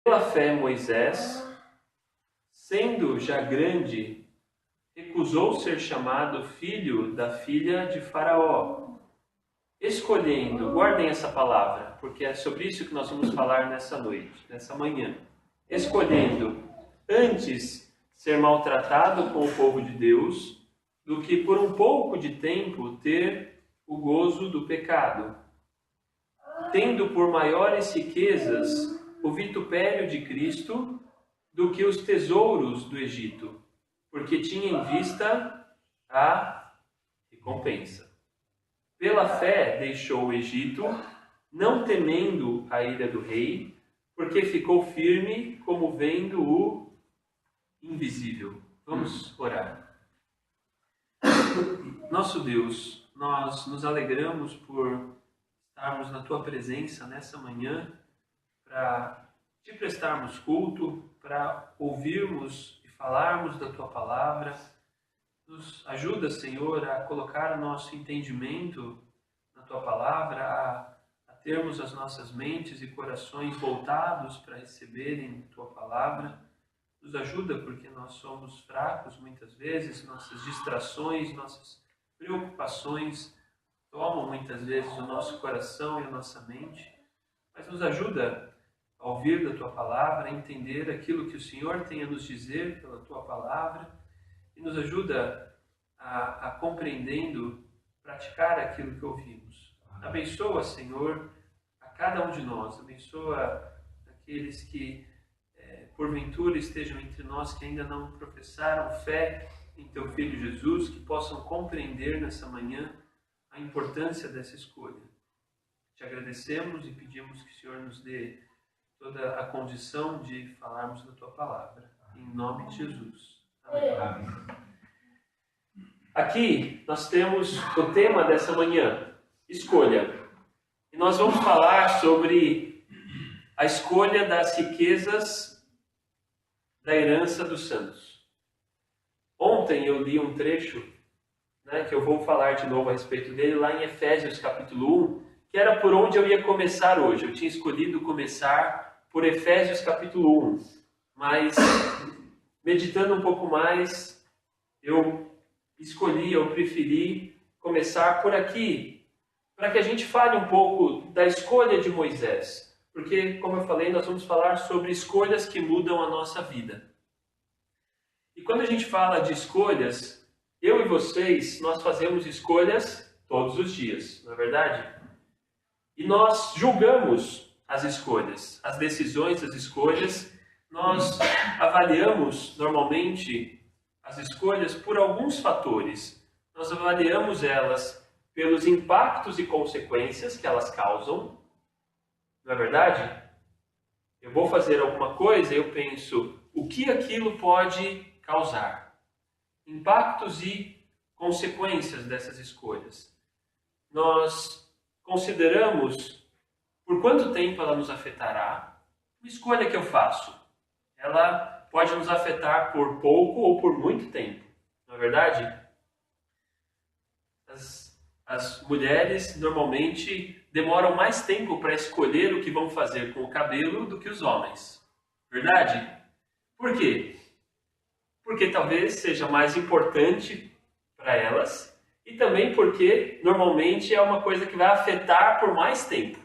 Pela fé, Moisés, sendo já grande, recusou ser chamado filho da filha de Faraó, escolhendo, guardem essa palavra, porque é sobre isso que nós vamos falar nessa noite, nessa manhã. Escolhendo antes ser maltratado com o povo de Deus, do que por um pouco de tempo ter o gozo do pecado, tendo por maiores riquezas o vitupério de Cristo do que os tesouros do Egito, porque tinha em vista a recompensa. Pela fé deixou o Egito, não temendo a ira do rei, porque ficou firme como vendo o invisível. Vamos orar. Nosso Deus, nós nos alegramos por estarmos na Tua presença nessa manhã, para Te prestarmos culto, para ouvirmos e falarmos da Tua palavra. Nos ajuda, Senhor, a colocar o nosso entendimento na Tua palavra, a termos as nossas mentes e corações voltados para receberem Tua palavra. Nos ajuda porque nós somos fracos muitas vezes, nossas distrações, nossas preocupações tomam muitas vezes o nosso coração e a nossa mente, mas nos ajuda a ouvir da Tua palavra, a entender aquilo que o Senhor tem a nos dizer pela Tua palavra e nos ajuda a compreendendo, praticar aquilo que ouvimos. Abençoa, Senhor, a cada um de nós, abençoa aqueles que porventura estejam entre nós que ainda não professaram fé em Teu Filho Jesus, que possam compreender nessa manhã a importância dessa escolha. Te agradecemos e pedimos que o Senhor nos dê toda a condição de falarmos da Tua palavra. Em nome de Jesus. Amém. Aqui nós temos o tema dessa manhã, escolha. E nós vamos falar sobre a escolha das riquezas da herança dos santos. Ontem eu li um trecho, que eu vou falar de novo a respeito dele, lá em Efésios capítulo 1, que era por onde eu ia começar hoje. Eu tinha escolhido começar por Efésios capítulo 1, mas meditando um pouco mais, eu preferi começar por aqui, para que a gente fale um pouco da escolha de Moisés. Porque, como eu falei, nós vamos falar sobre escolhas que mudam a nossa vida. E quando a gente fala de escolhas, eu e vocês, nós fazemos escolhas todos os dias, não é verdade? E nós julgamos as escolhas, as decisões, as escolhas. Nós avaliamos, normalmente, as escolhas por alguns fatores. Nós avaliamos elas pelos impactos e consequências que elas causam. Não é verdade? Eu vou fazer alguma coisa e eu penso, o que aquilo pode causar? Impactos e consequências dessas escolhas. Nós consideramos por quanto tempo ela nos afetará. Uma escolha que eu faço, ela pode nos afetar por pouco ou por muito tempo. Não é verdade? As mulheres normalmente demoram mais tempo para escolher o que vão fazer com o cabelo do que os homens. Verdade? Por quê? Porque talvez seja mais importante para elas e também porque normalmente é uma coisa que vai afetar por mais tempo.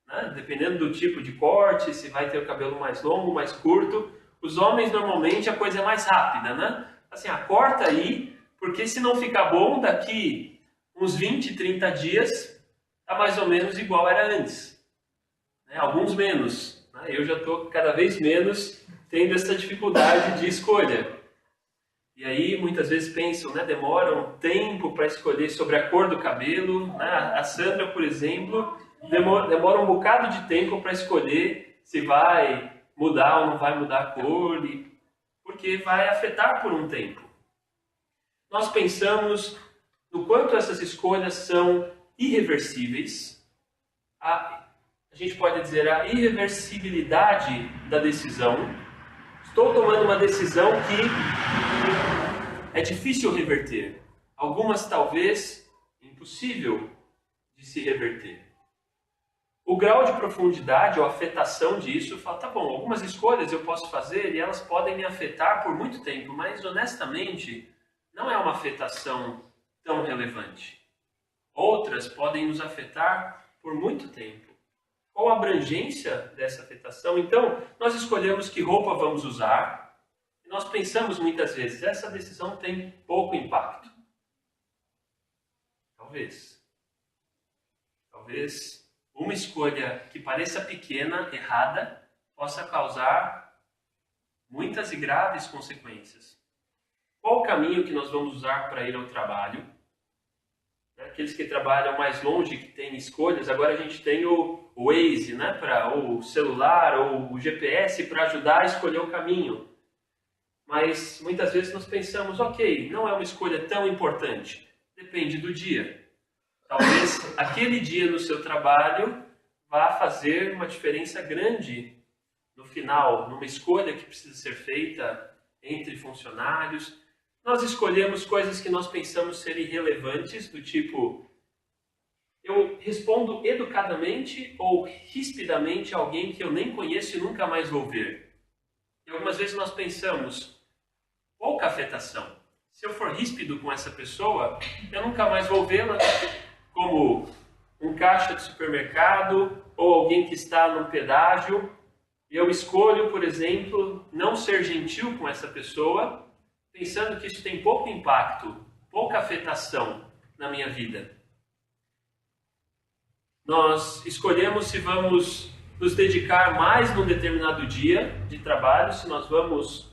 Né? Dependendo do tipo de corte, se vai ter o cabelo mais longo, mais curto. Os homens normalmente a coisa é mais rápida, né? Assim, corta aí, porque se não ficar bom daqui uns 20, 30 dias, está mais ou menos igual era antes. Alguns menos. Eu já estou cada vez menos tendo essa dificuldade de escolha. E aí muitas vezes pensam, demoram tempo para escolher sobre a cor do cabelo. A Sandra, por exemplo, demora um bocado de tempo para escolher se vai mudar ou não vai mudar a cor, porque vai afetar por um tempo. Nós pensamos no quanto essas escolhas são irreversíveis. A gente pode dizer a irreversibilidade da decisão. Estou tomando uma decisão que é difícil reverter. Algumas talvez impossível de se reverter. o grau de profundidade ou afetação disso, eu falo, tá bom, algumas escolhas eu posso fazer e elas podem me afetar por muito tempo, mas honestamente não é uma afetação tão relevante. Outras podem nos afetar por muito tempo. Qual a abrangência dessa afetação? Então, nós escolhemos que roupa vamos usar e nós pensamos muitas vezes, essa decisão tem pouco impacto. Talvez uma escolha que pareça pequena, errada, possa causar muitas e graves consequências. Qual o caminho que nós vamos usar para ir ao trabalho? Aqueles que trabalham mais longe, que têm escolhas, agora a gente tem o Waze, né, ou o celular, ou o GPS para ajudar a escolher o caminho. Mas muitas vezes nós pensamos, ok, não é uma escolha tão importante. Depende do dia. Talvez aquele dia no seu trabalho vá fazer uma diferença grande no final, numa escolha que precisa ser feita entre funcionários. Nós escolhemos coisas que nós pensamos ser irrelevantes, do tipo, eu respondo educadamente ou rispidamente a alguém que eu nem conheço e nunca mais vou ver. E algumas vezes nós pensamos, pouca afetação. Se eu for ríspido com essa pessoa, eu nunca mais vou vê-la, como um caixa de supermercado ou alguém que está num pedágio. E eu escolho, por exemplo, não ser gentil com essa pessoa, pensando que isso tem pouco impacto, pouca afetação na minha vida. Nós escolhemos se vamos nos dedicar mais num determinado dia de trabalho, se nós vamos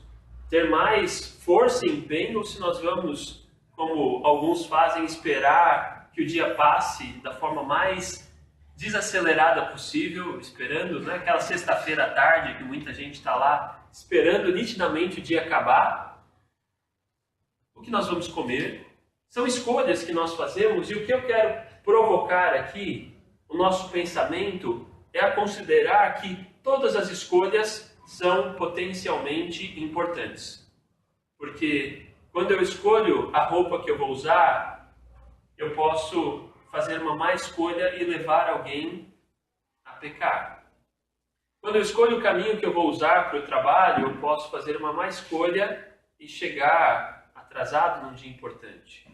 ter mais força e empenho, ou se nós vamos, como alguns fazem, esperar que o dia passe da forma mais desacelerada possível, esperando, né, aquela sexta-feira à tarde que muita gente está lá esperando nitidamente o dia acabar. O que nós vamos comer? São escolhas que nós fazemos, e o que eu quero provocar aqui, o nosso pensamento, é a considerar que todas as escolhas são potencialmente importantes. Porque quando eu escolho a roupa que eu vou usar, eu posso fazer uma má escolha e levar alguém a pecar. Quando eu escolho o caminho que eu vou usar para o trabalho, eu posso fazer uma má escolha e chegar atrasado num dia importante.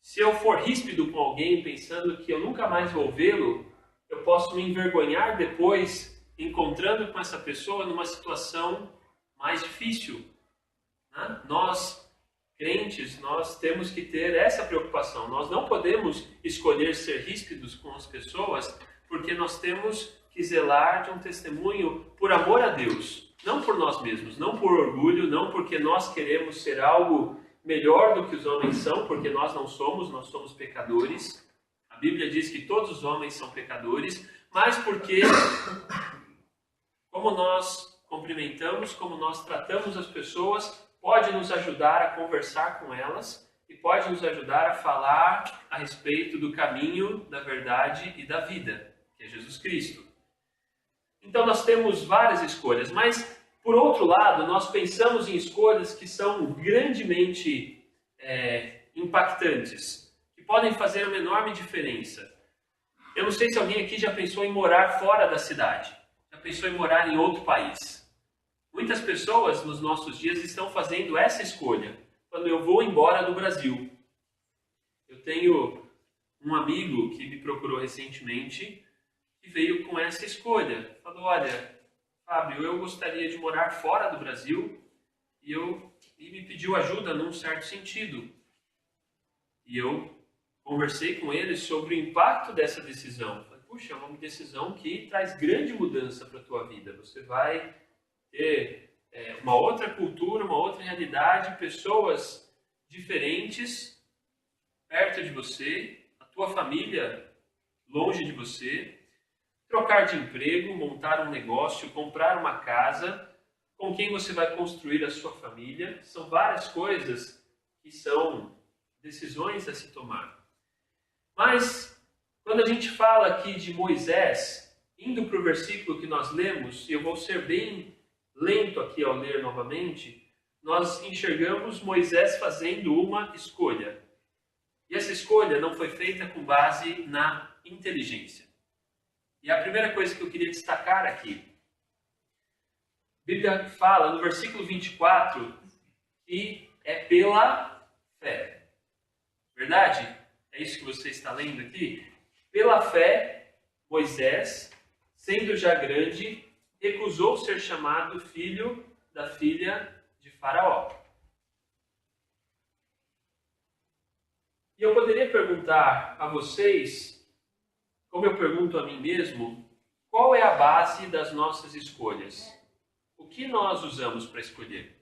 Se eu for ríspido com alguém pensando que eu nunca mais vou vê-lo, eu posso me envergonhar depois, encontrando com essa pessoa numa situação mais difícil. Né? Nós, crentes, nós temos que ter essa preocupação. Nós não podemos escolher ser ríspidos com as pessoas, porque nós temos que zelar de um testemunho por amor a Deus. Não por nós mesmos, não por orgulho, não porque nós queremos ser algo melhor do que os homens são, porque nós não somos, nós somos pecadores. A Bíblia diz que todos os homens são pecadores, mas porque, como nós cumprimentamos, como nós tratamos as pessoas, pode nos ajudar a conversar com elas e pode nos ajudar a falar a respeito do caminho, da verdade e da vida, que é Jesus Cristo. Então nós temos várias escolhas, mas por outro lado, nós pensamos em escolhas que são grandemente impactantes, que podem fazer uma enorme diferença. Eu não sei se alguém aqui já pensou em morar fora da cidade, já pensou em morar em outro país. Muitas pessoas nos nossos dias estão fazendo essa escolha, quando eu vou embora do Brasil. Eu tenho um amigo que me procurou recentemente e veio com essa escolha. Falou, olha, Fábio, eu gostaria de morar fora do Brasil e me pediu ajuda num certo sentido. E eu conversei com ele sobre o impacto dessa decisão. Falei, puxa, é uma decisão que traz grande mudança para a tua vida. Você vai ter uma outra cultura, uma outra realidade, pessoas diferentes perto de você, a tua família longe de você, trocar de emprego, montar um negócio, comprar uma casa, com quem você vai construir a sua família. São várias coisas que são decisões a se tomar. Mas, quando a gente fala aqui de Moisés, indo para o versículo que nós lemos, e eu vou ser bem lento aqui ao ler novamente, nós enxergamos Moisés fazendo uma escolha. E essa escolha não foi feita com base na inteligência. E a primeira coisa que eu queria destacar aqui, a Bíblia fala no versículo 24 que é pela fé. Verdade? É isso que você está lendo aqui? Pela fé, Moisés, sendo já grande, recusou ser chamado filho da filha de Faraó. E eu poderia perguntar a vocês, como eu pergunto a mim mesmo, qual é a base das nossas escolhas? O que nós usamos para escolher?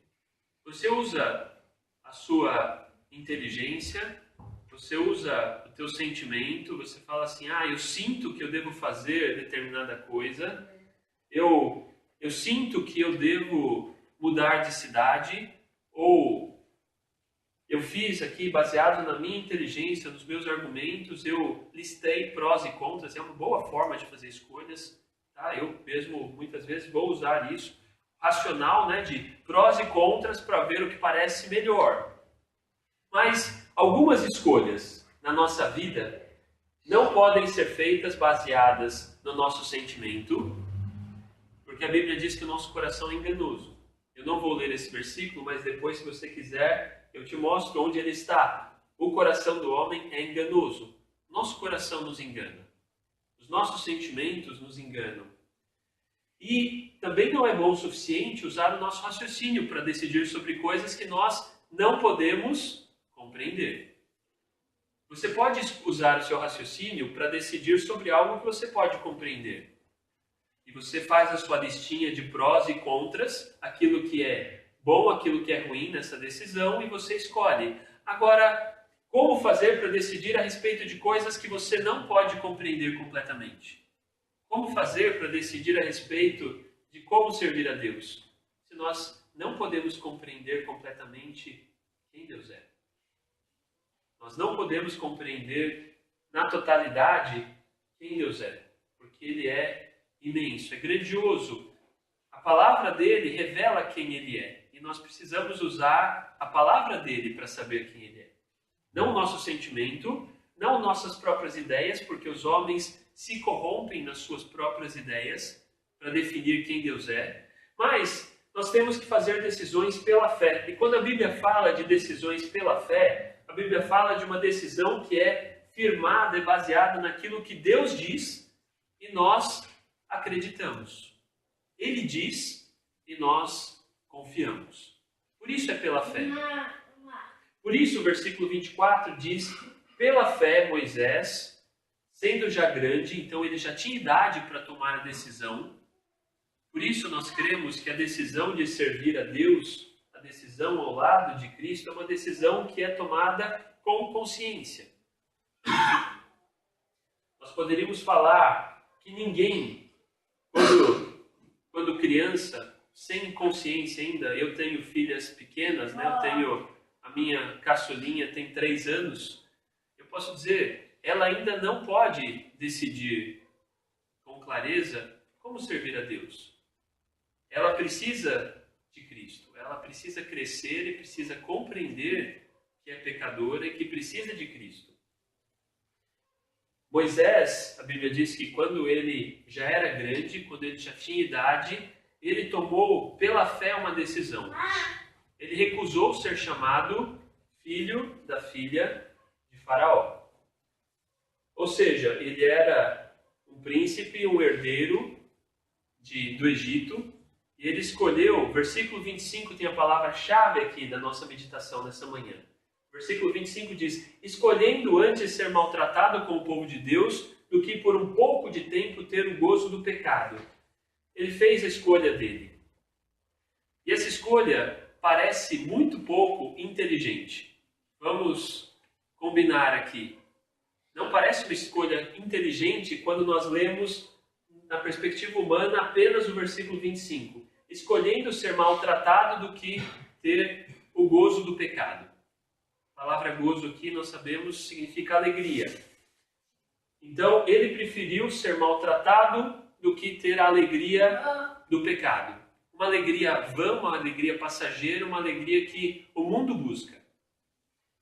Você usa a sua inteligência? Você usa o teu sentimento? Você fala assim, eu sinto que eu devo fazer determinada coisa. Eu sinto que eu devo mudar de cidade. Ou eu fiz aqui, baseado na minha inteligência, nos meus argumentos, eu listei prós e contras. É uma boa forma de fazer escolhas. Tá? Eu mesmo, muitas vezes, vou usar isso. Racional, né, de prós e contras para ver o que parece melhor. Mas algumas escolhas na nossa vida não podem ser feitas baseadas no nosso sentimento, porque a Bíblia diz que o nosso coração é enganoso. Eu não vou ler esse versículo, mas depois, se você quiser, eu te mostro onde ele está. O coração do homem é enganoso. Nosso coração nos engana. Os nossos sentimentos nos enganam. E também não é bom o suficiente usar o nosso raciocínio para decidir sobre coisas que nós não podemos compreender. Você pode usar o seu raciocínio para decidir sobre algo que você pode compreender. E você faz a sua listinha de prós e contras, aquilo que é bom, aquilo que é ruim nessa decisão, e você escolhe. Agora, como fazer para decidir a respeito de coisas que você não pode compreender completamente? Como fazer para decidir a respeito de como servir a Deus, se nós não podemos compreender completamente quem Deus é? Nós não podemos compreender na totalidade quem Deus é, porque Ele é imenso, é grandioso. A palavra dele revela quem Ele é, e nós precisamos usar a palavra dele para saber quem Ele é. Não o nosso sentimento, não nossas próprias ideias, porque os homens se corrompem nas suas próprias ideias para definir quem Deus é, mas nós temos que fazer decisões pela fé. E quando a Bíblia fala de decisões pela fé, a Bíblia fala de uma decisão que é firmada e baseada naquilo que Deus diz e nós acreditamos. Ele diz e nós confiamos. Por isso é pela fé. Por isso o versículo 24 diz: pela fé Moisés, sendo já grande, então ele já tinha idade para tomar a decisão. Por isso nós cremos que a decisão de servir a Deus, a decisão ao lado de Cristo, é uma decisão que é tomada com consciência. Nós poderíamos falar que ninguém, quando criança, sem consciência ainda, eu tenho filhas pequenas, né? Eu tenho a minha caçulinha, tem 3 anos, eu posso dizer, ela ainda não pode decidir com clareza como servir a Deus. Ela precisa de Cristo, ela precisa crescer e precisa compreender que é pecadora e que precisa de Cristo. Moisés, a Bíblia diz que quando ele já era grande, quando ele já tinha idade, ele tomou pela fé uma decisão. Ele recusou ser chamado filho da filha de Faraó. Ou seja, ele era um príncipe, um herdeiro do Egito, e ele escolheu, versículo 25 tem a palavra-chave aqui da nossa meditação nessa manhã. Versículo 25 diz: escolhendo antes ser maltratado com o povo de Deus, do que por um pouco de tempo ter o gozo do pecado. Ele fez a escolha dele. E essa escolha parece muito pouco inteligente. Vamos combinar aqui. Não parece uma escolha inteligente quando nós lemos, na perspectiva humana, apenas o versículo 25. Escolhendo ser maltratado do que ter o gozo do pecado. A palavra gozo aqui, nós sabemos, significa alegria. Então, ele preferiu ser maltratado do que ter a alegria do pecado. Uma alegria vã, uma alegria passageira, uma alegria que o mundo busca.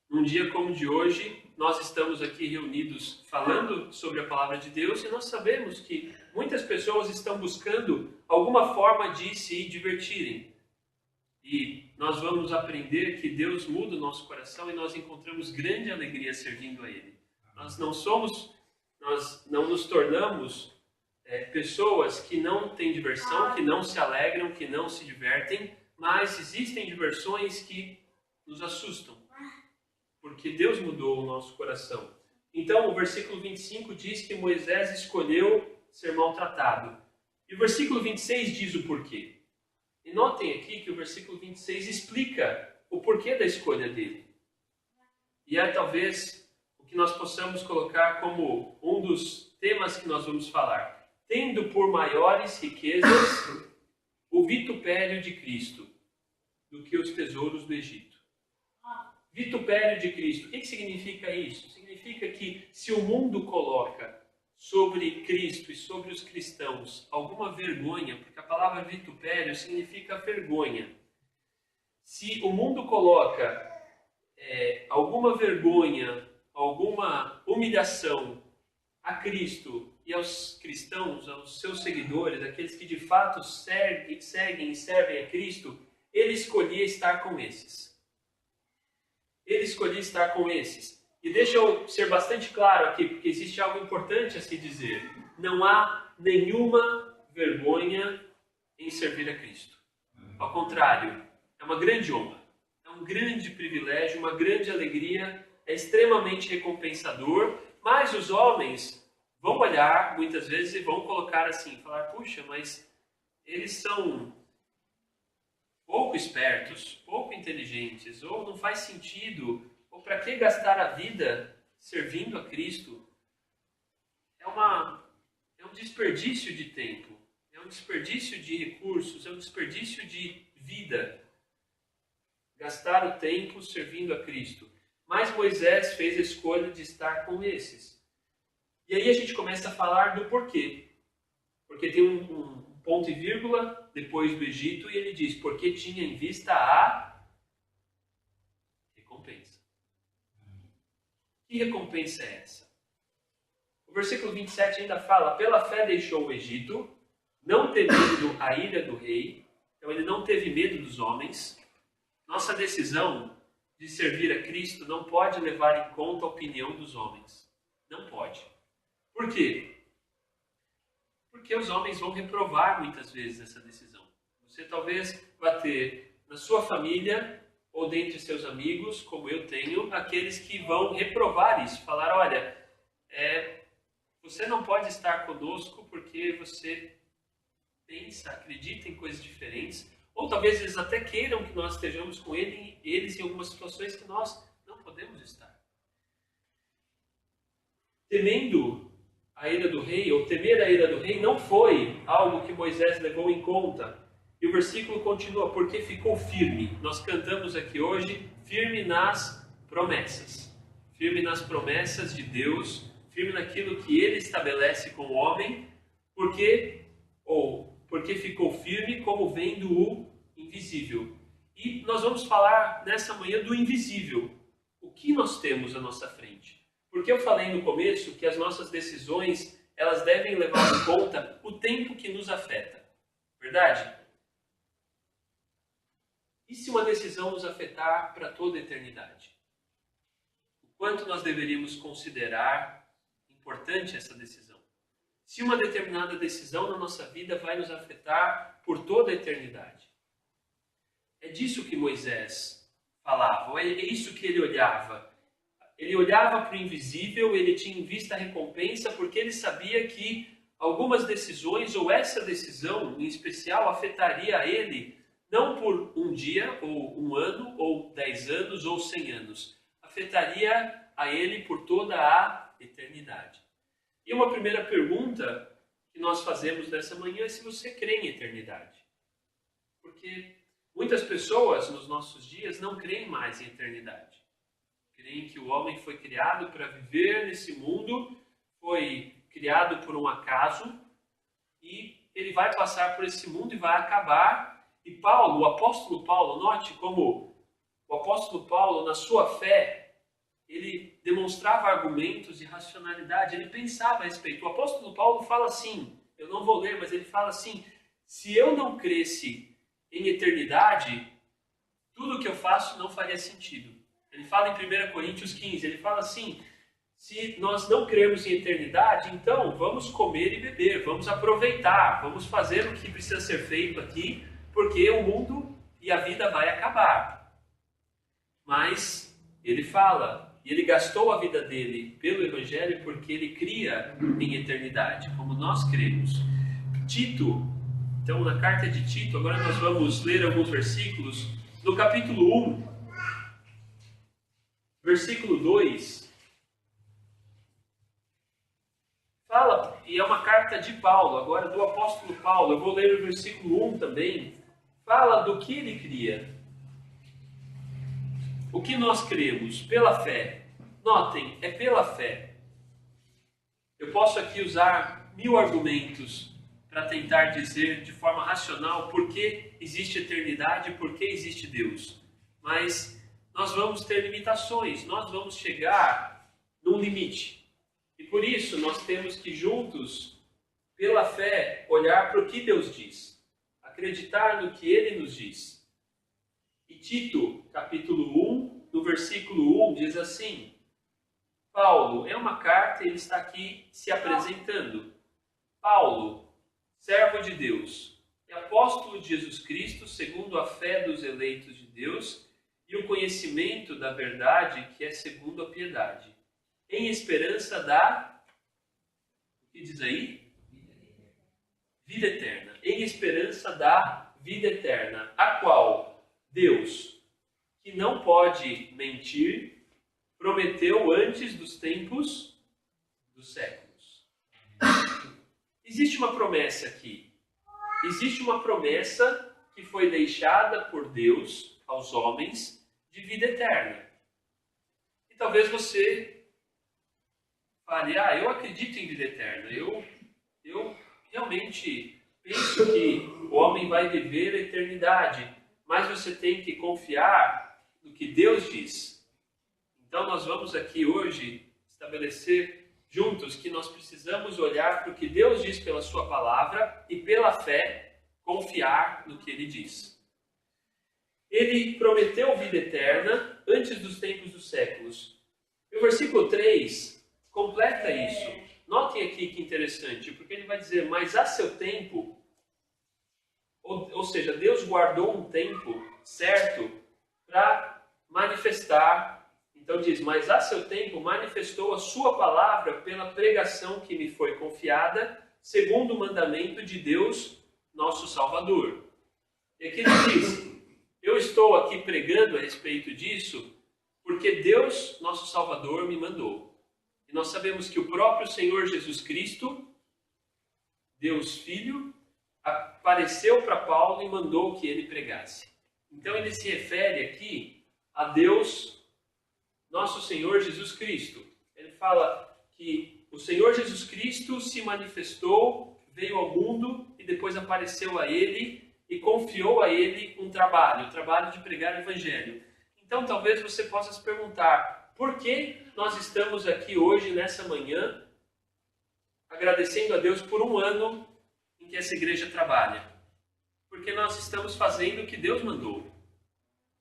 Num dia como o de hoje, nós estamos aqui reunidos falando sobre a palavra de Deus e nós sabemos que Muitas pessoas estão buscando alguma forma de se divertirem. E nós vamos aprender que Deus muda o nosso coração e nós encontramos grande alegria servindo a Ele. Nós não nos tornamos pessoas que não têm diversão, que não se alegram, que não se divertem, mas existem diversões que nos assustam, porque Deus mudou o nosso coração. Então, o versículo 25 diz que Moisés escolheu ser maltratado. E o versículo 26 diz o porquê. E notem aqui que o versículo 26 explica o porquê da escolha dele. E é talvez o que nós possamos colocar como um dos temas que nós vamos falar. Tendo por maiores riquezas o vitupério de Cristo do que os tesouros do Egito. Vitupério de Cristo. O que significa isso? Significa que se o mundo coloca sobre Cristo e sobre os cristãos alguma vergonha, porque a palavra vitupério significa vergonha. Se o mundo coloca alguma vergonha, alguma humilhação a Cristo e aos cristãos, aos seus seguidores, aqueles que de fato seguem e servem a Cristo, ele escolhia estar com esses. Ele escolhia estar com esses. E deixa eu ser bastante claro aqui, porque existe algo importante a se dizer. Não há nenhuma vergonha em servir a Cristo. Ao contrário, é uma grande honra, é um grande privilégio, uma grande alegria, é extremamente recompensador, mas os homens vão olhar muitas vezes e vão colocar assim, falar, puxa, mas eles são pouco espertos, pouco inteligentes, ou não faz sentido, ou para que gastar a vida servindo a Cristo? É um desperdício de tempo, é um desperdício de recursos, é um desperdício de vida. Gastar o tempo servindo a Cristo. Mas Moisés fez a escolha de estar com esses. E aí a gente começa a falar do porquê. Porque tem um ponto e vírgula depois do Egito, e ele diz, porque tinha em vista a recompensa. Que recompensa é essa? O versículo 27 ainda fala, pela fé deixou o Egito, não temendo a ira do rei, então ele não teve medo dos homens. Nossa decisão de servir a Cristo não pode levar em conta a opinião dos homens. Não pode. Por quê? Porque os homens vão reprovar muitas vezes essa decisão. Você talvez vá ter na sua família ou dentre seus amigos, como eu tenho, aqueles que vão reprovar isso. Falar, olha, você não pode estar conosco porque você pensa, acredita em coisas diferentes. Ou talvez eles até queiram que nós estejamos com eles em algumas situações que nós não podemos estar. Temendo a ira do rei, ou temer a ira do rei, não foi algo que Moisés levou em conta. E o versículo continua, porque ficou firme. Nós cantamos aqui hoje, firme nas promessas. Firme nas promessas de Deus, firme naquilo que Ele estabelece com o homem, porque ficou firme como vendo o invisível. E nós vamos falar nessa manhã do invisível. O que nós temos à nossa frente? Porque eu falei no começo que as nossas decisões, elas devem levar em conta o tempo que nos afeta. Verdade? E se uma decisão nos afetar para toda a eternidade? O quanto nós deveríamos considerar importante essa decisão? Se uma determinada decisão na nossa vida vai nos afetar por toda a eternidade. É disso que Moisés falava, é isso que ele olhava. Ele olhava para o invisível, ele tinha em vista a recompensa, porque ele sabia que algumas decisões, ou essa decisão em especial, afetaria a ele, não por um dia, ou um ano, ou 10 anos, ou 100 anos. Afetaria a ele por toda a eternidade. E uma primeira pergunta que nós fazemos nessa manhã é se você crê em eternidade. Porque muitas pessoas nos nossos dias não creem mais em eternidade. Creem que o homem foi criado para viver nesse mundo, foi criado por um acaso, e ele vai passar por esse mundo e vai acabar. E Paulo, o apóstolo Paulo, note como o apóstolo Paulo, na sua fé, ele demonstrava argumentos e racionalidade, ele pensava a respeito. O apóstolo Paulo fala assim, eu não vou ler, mas ele fala assim, se eu não cresce em eternidade, tudo que eu faço não faria sentido. Ele fala em 1 Coríntios 15, ele fala assim, se nós não cremos em eternidade, então vamos comer e beber, vamos aproveitar, vamos fazer o que precisa ser feito aqui, porque o mundo e a vida vai acabar. Mas ele fala, e ele gastou a vida dele pelo Evangelho porque ele cria em eternidade, como nós cremos. Tito, então na carta de Tito, agora nós vamos ler alguns versículos. No capítulo 1, versículo 2, fala, e é uma carta de Paulo, agora do apóstolo Paulo, eu vou ler o versículo 1 também, fala do que ele cria. O que nós cremos? Pela fé. Notem, é pela fé. Eu posso aqui usar 1000 argumentos para tentar dizer de forma racional por que existe eternidade e por que existe Deus. Mas nós vamos ter limitações, nós vamos chegar num limite. E por isso nós temos que juntos, pela fé, olhar para o que Deus diz. Acreditar no que Ele nos diz. E Tito, capítulo 1, no versículo 1, diz assim, Paulo, é uma carta e ele está aqui se apresentando. Paulo, servo de Deus, e apóstolo de Jesus Cristo, segundo a fé dos eleitos de Deus e o conhecimento da verdade que é segundo a piedade, em esperança da... O que diz aí? Vida eterna. Em esperança da vida eterna, a qual Deus, que não pode mentir, prometeu antes dos tempos dos séculos. Existe uma promessa aqui. Existe uma promessa que foi deixada por Deus aos homens de vida eterna. E talvez você fale, eu acredito em vida eterna. Eu realmente penso que o homem vai viver a eternidade. Mas você tem que confiar no que Deus diz. Então nós vamos aqui hoje estabelecer juntos que nós precisamos olhar para o que Deus diz pela sua palavra e pela fé confiar no que Ele diz. Ele prometeu vida eterna antes dos tempos dos séculos. E o versículo 3 completa isso. Notem aqui que interessante, porque ele vai dizer, mas a seu tempo... Ou seja, Deus guardou um tempo certo para manifestar. Então diz, mas a seu tempo manifestou a sua palavra pela pregação que me foi confiada, segundo o mandamento de Deus, nosso Salvador. E aqui ele diz, eu estou aqui pregando a respeito disso, porque Deus, nosso Salvador, me mandou. E nós sabemos que o próprio Senhor Jesus Cristo, Deus Filho, apareceu para Paulo e mandou que ele pregasse. Então ele se refere aqui a Deus, nosso Senhor Jesus Cristo. Ele fala que o Senhor Jesus Cristo se manifestou, veio ao mundo e depois apareceu a ele e confiou a ele um trabalho, o trabalho de pregar o Evangelho. Então talvez você possa se perguntar, por que nós estamos aqui hoje, nessa manhã, agradecendo a Deus por um ano em que essa igreja trabalha? Porque nós estamos fazendo o que Deus mandou.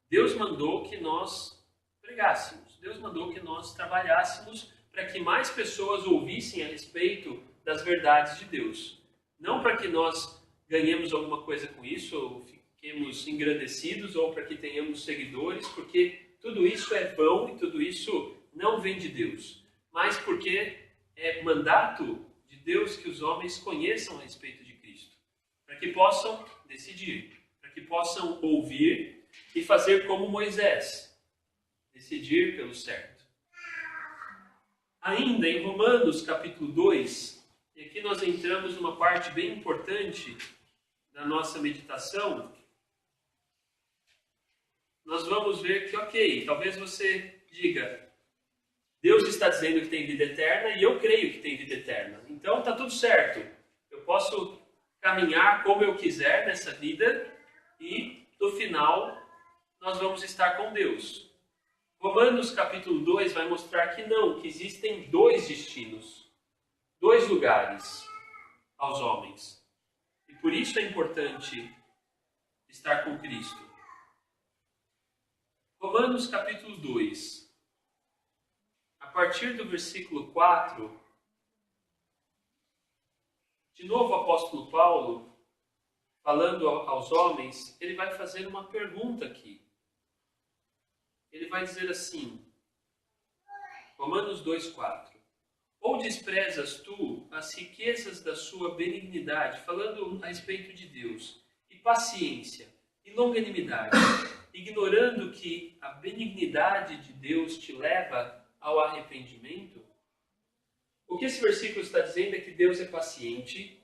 Deus mandou que nós pregássemos. Deus mandou que nós trabalhássemos para que mais pessoas ouvissem a respeito das verdades de Deus. Não para que nós ganhemos alguma coisa com isso, ou fiquemos engrandecidos, ou para que tenhamos seguidores, porque tudo isso é vão e tudo isso não vem de Deus. Mas porque é mandato de Deus que os homens conheçam a respeito de Cristo, para que possam decidir, para que possam ouvir e fazer como Moisés, decidir pelo certo. Ainda em Romanos capítulo 2, e aqui nós entramos numa parte bem importante da nossa meditação, nós vamos ver que, ok, talvez você diga, Deus está dizendo que tem vida eterna e eu creio que tem vida eterna. Então está tudo certo. Eu posso caminhar como eu quiser nessa vida e no final nós vamos estar com Deus. Romanos capítulo 2 vai mostrar que não, que existem dois destinos, dois lugares. aos homens. E por isso é importante estar com Cristo. Romanos capítulo 2. A partir do versículo 4, de novo o apóstolo Paulo, falando aos homens, ele vai fazer uma pergunta aqui. Ele vai dizer assim, Romanos 2,4. Ou desprezas tu as riquezas da sua benignidade, falando a respeito de Deus, e paciência, e longanimidade, ignorando que a benignidade de Deus te leva ao arrependimento? O que esse versículo está dizendo é que Deus é paciente,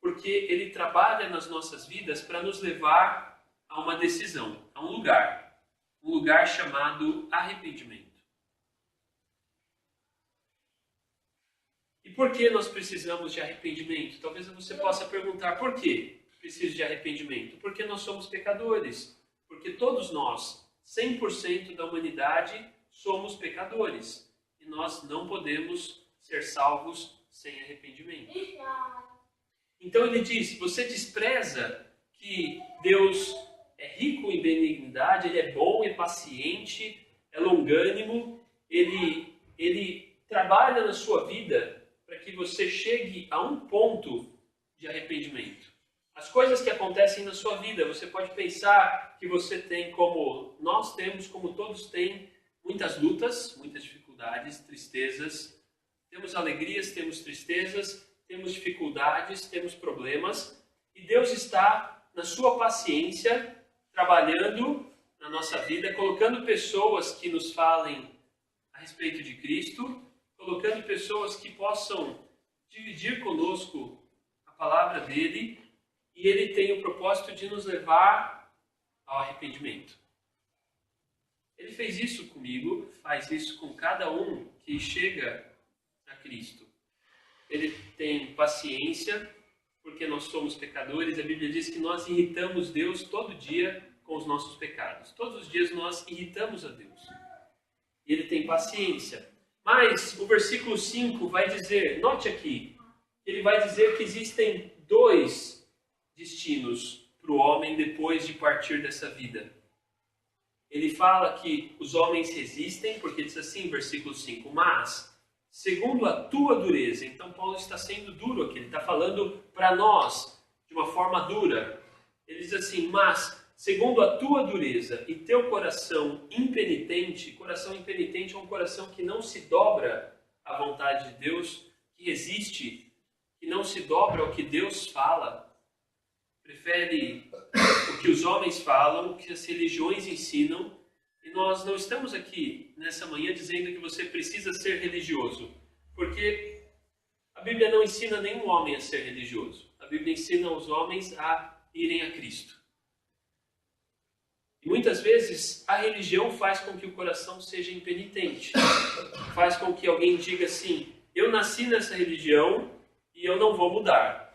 porque Ele trabalha nas nossas vidas para nos levar a uma decisão, a um lugar chamado arrependimento. E por que nós precisamos de arrependimento? Talvez você possa perguntar, por que preciso de arrependimento? Porque nós somos pecadores. Porque todos nós, 100% da humanidade, somos pecadores. E nós não podemos ser salvos sem arrependimento. Então ele diz, você despreza que Deus é rico em benignidade, Ele é bom, é paciente, é longânimo, Ele trabalha na sua vida para que você chegue a um ponto de arrependimento. As coisas que acontecem na sua vida, você pode pensar que você tem, como nós temos, como todos têm, muitas lutas, muitas dificuldades, tristezas. Temos alegrias, temos tristezas, temos dificuldades, temos problemas. E Deus está, na sua paciência, trabalhando na nossa vida, colocando pessoas que nos falem a respeito de Cristo, colocando pessoas que possam dividir conosco a palavra dele, e ele tem o propósito de nos levar ao arrependimento. Ele fez isso comigo, faz isso com cada um que chega a Cristo. Ele tem paciência, porque nós somos pecadores. A Bíblia diz que nós irritamos Deus todo dia com os nossos pecados. Todos os dias nós irritamos a Deus. E ele tem paciência. Mas o versículo 5 vai dizer, note aqui, ele vai dizer que existem dois destinos para o homem depois de partir dessa vida. Ele fala que os homens resistem, porque diz assim, versículo 5, mas, segundo a tua dureza. Então Paulo está sendo duro aqui, ele está falando para nós de uma forma dura. Ele diz assim, mas, segundo a tua dureza e teu coração impenitente é um coração que não se dobra à vontade de Deus, que resiste, que não se dobra ao que Deus fala, prefere o que os homens falam, o que as religiões ensinam. E nós não estamos aqui nessa manhã dizendo que você precisa ser religioso, porque a Bíblia não ensina nenhum homem a ser religioso. A Bíblia ensina os homens a irem a Cristo. E muitas vezes a religião faz com que o coração seja impenitente. Faz com que alguém diga assim, eu nasci nessa religião e eu não vou mudar.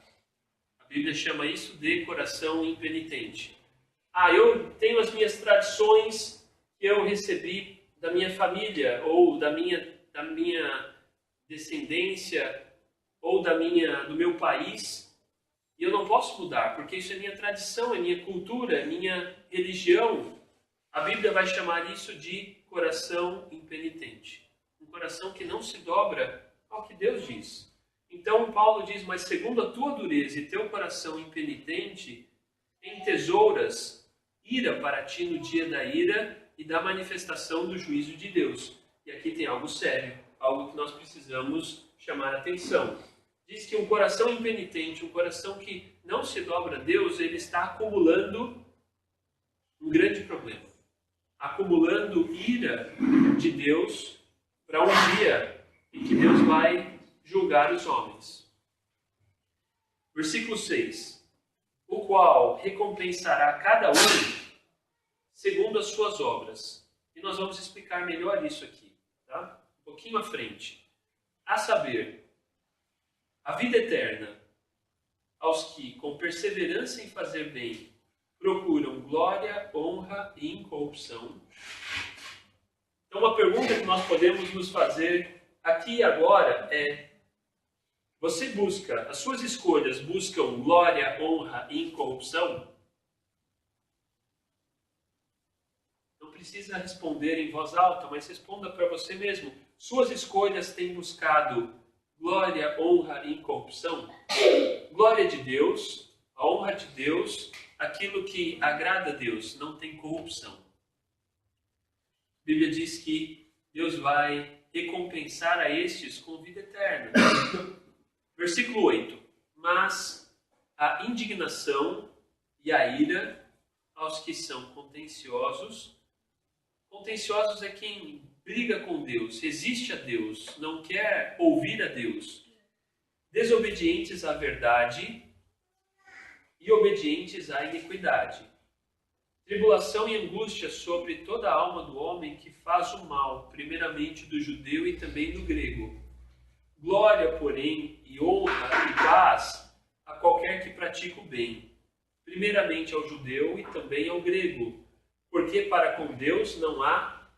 A Bíblia chama isso de coração impenitente. Eu tenho as minhas tradições que eu recebi da minha família, ou da minha descendência, ou do meu país, e eu não posso mudar, porque isso é minha tradição, é minha cultura, é minha religião. A Bíblia vai chamar isso de coração impenitente. Um coração que não se dobra ao que Deus diz. Então Paulo diz, mas segundo a tua dureza e teu coração impenitente, entesouras ira para ti no dia da ira e da manifestação do juízo de Deus. E aqui tem algo sério, algo que nós precisamos chamar a atenção. Diz que um coração impenitente, um coração que não se dobra a Deus, ele está acumulando um grande problema. Acumulando ira de Deus para um dia em que Deus vai julgar os homens. Versículo 6. O qual recompensará cada um segundo as suas obras. E nós vamos explicar melhor isso aqui, tá? Um pouquinho à frente. A saber, a vida eterna aos que, com perseverança em fazer bem, procuram glória, honra e incorrupção. Então, uma pergunta que nós podemos nos fazer aqui e agora é: as suas escolhas buscam glória, honra e incorrupção? Não precisa responder em voz alta, mas responda para você mesmo. Suas escolhas têm buscado glória, honra e incorrupção? Glória de Deus, a honra de Deus, aquilo que agrada a Deus, não tem corrupção. A Bíblia diz que Deus vai recompensar a estes com vida eterna. Versículo 8. Mas a indignação e a ira aos que são contenciosos. Contenciosos é quem briga com Deus, resiste a Deus, não quer ouvir a Deus. Desobedientes à verdade e obedientes à iniquidade. Tribulação e angústia sobre toda a alma do homem que faz o mal, primeiramente do judeu e também do grego. Glória, porém, e honra e paz a qualquer que pratica o bem, primeiramente ao judeu e também ao grego, porque para com Deus não há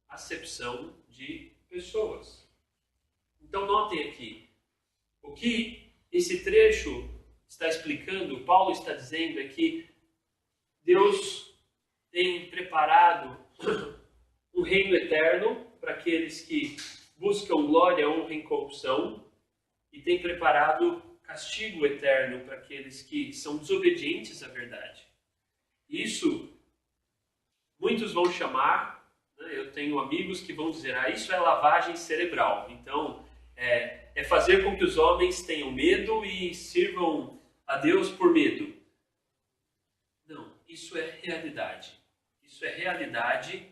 acepção de pessoas. Então notem aqui, o que esse trecho está explicando, Paulo está dizendo é que Deus tem preparado um reino eterno para aqueles que buscam glória, honra e incorrupção, e tem preparado castigo eterno para aqueles que são desobedientes à verdade. Isso muitos vão chamar, né, eu tenho amigos que vão dizer, isso é lavagem cerebral. Então, é fazer com que os homens tenham medo e sirvam a Deus por medo. Não, isso é realidade. Isso é realidade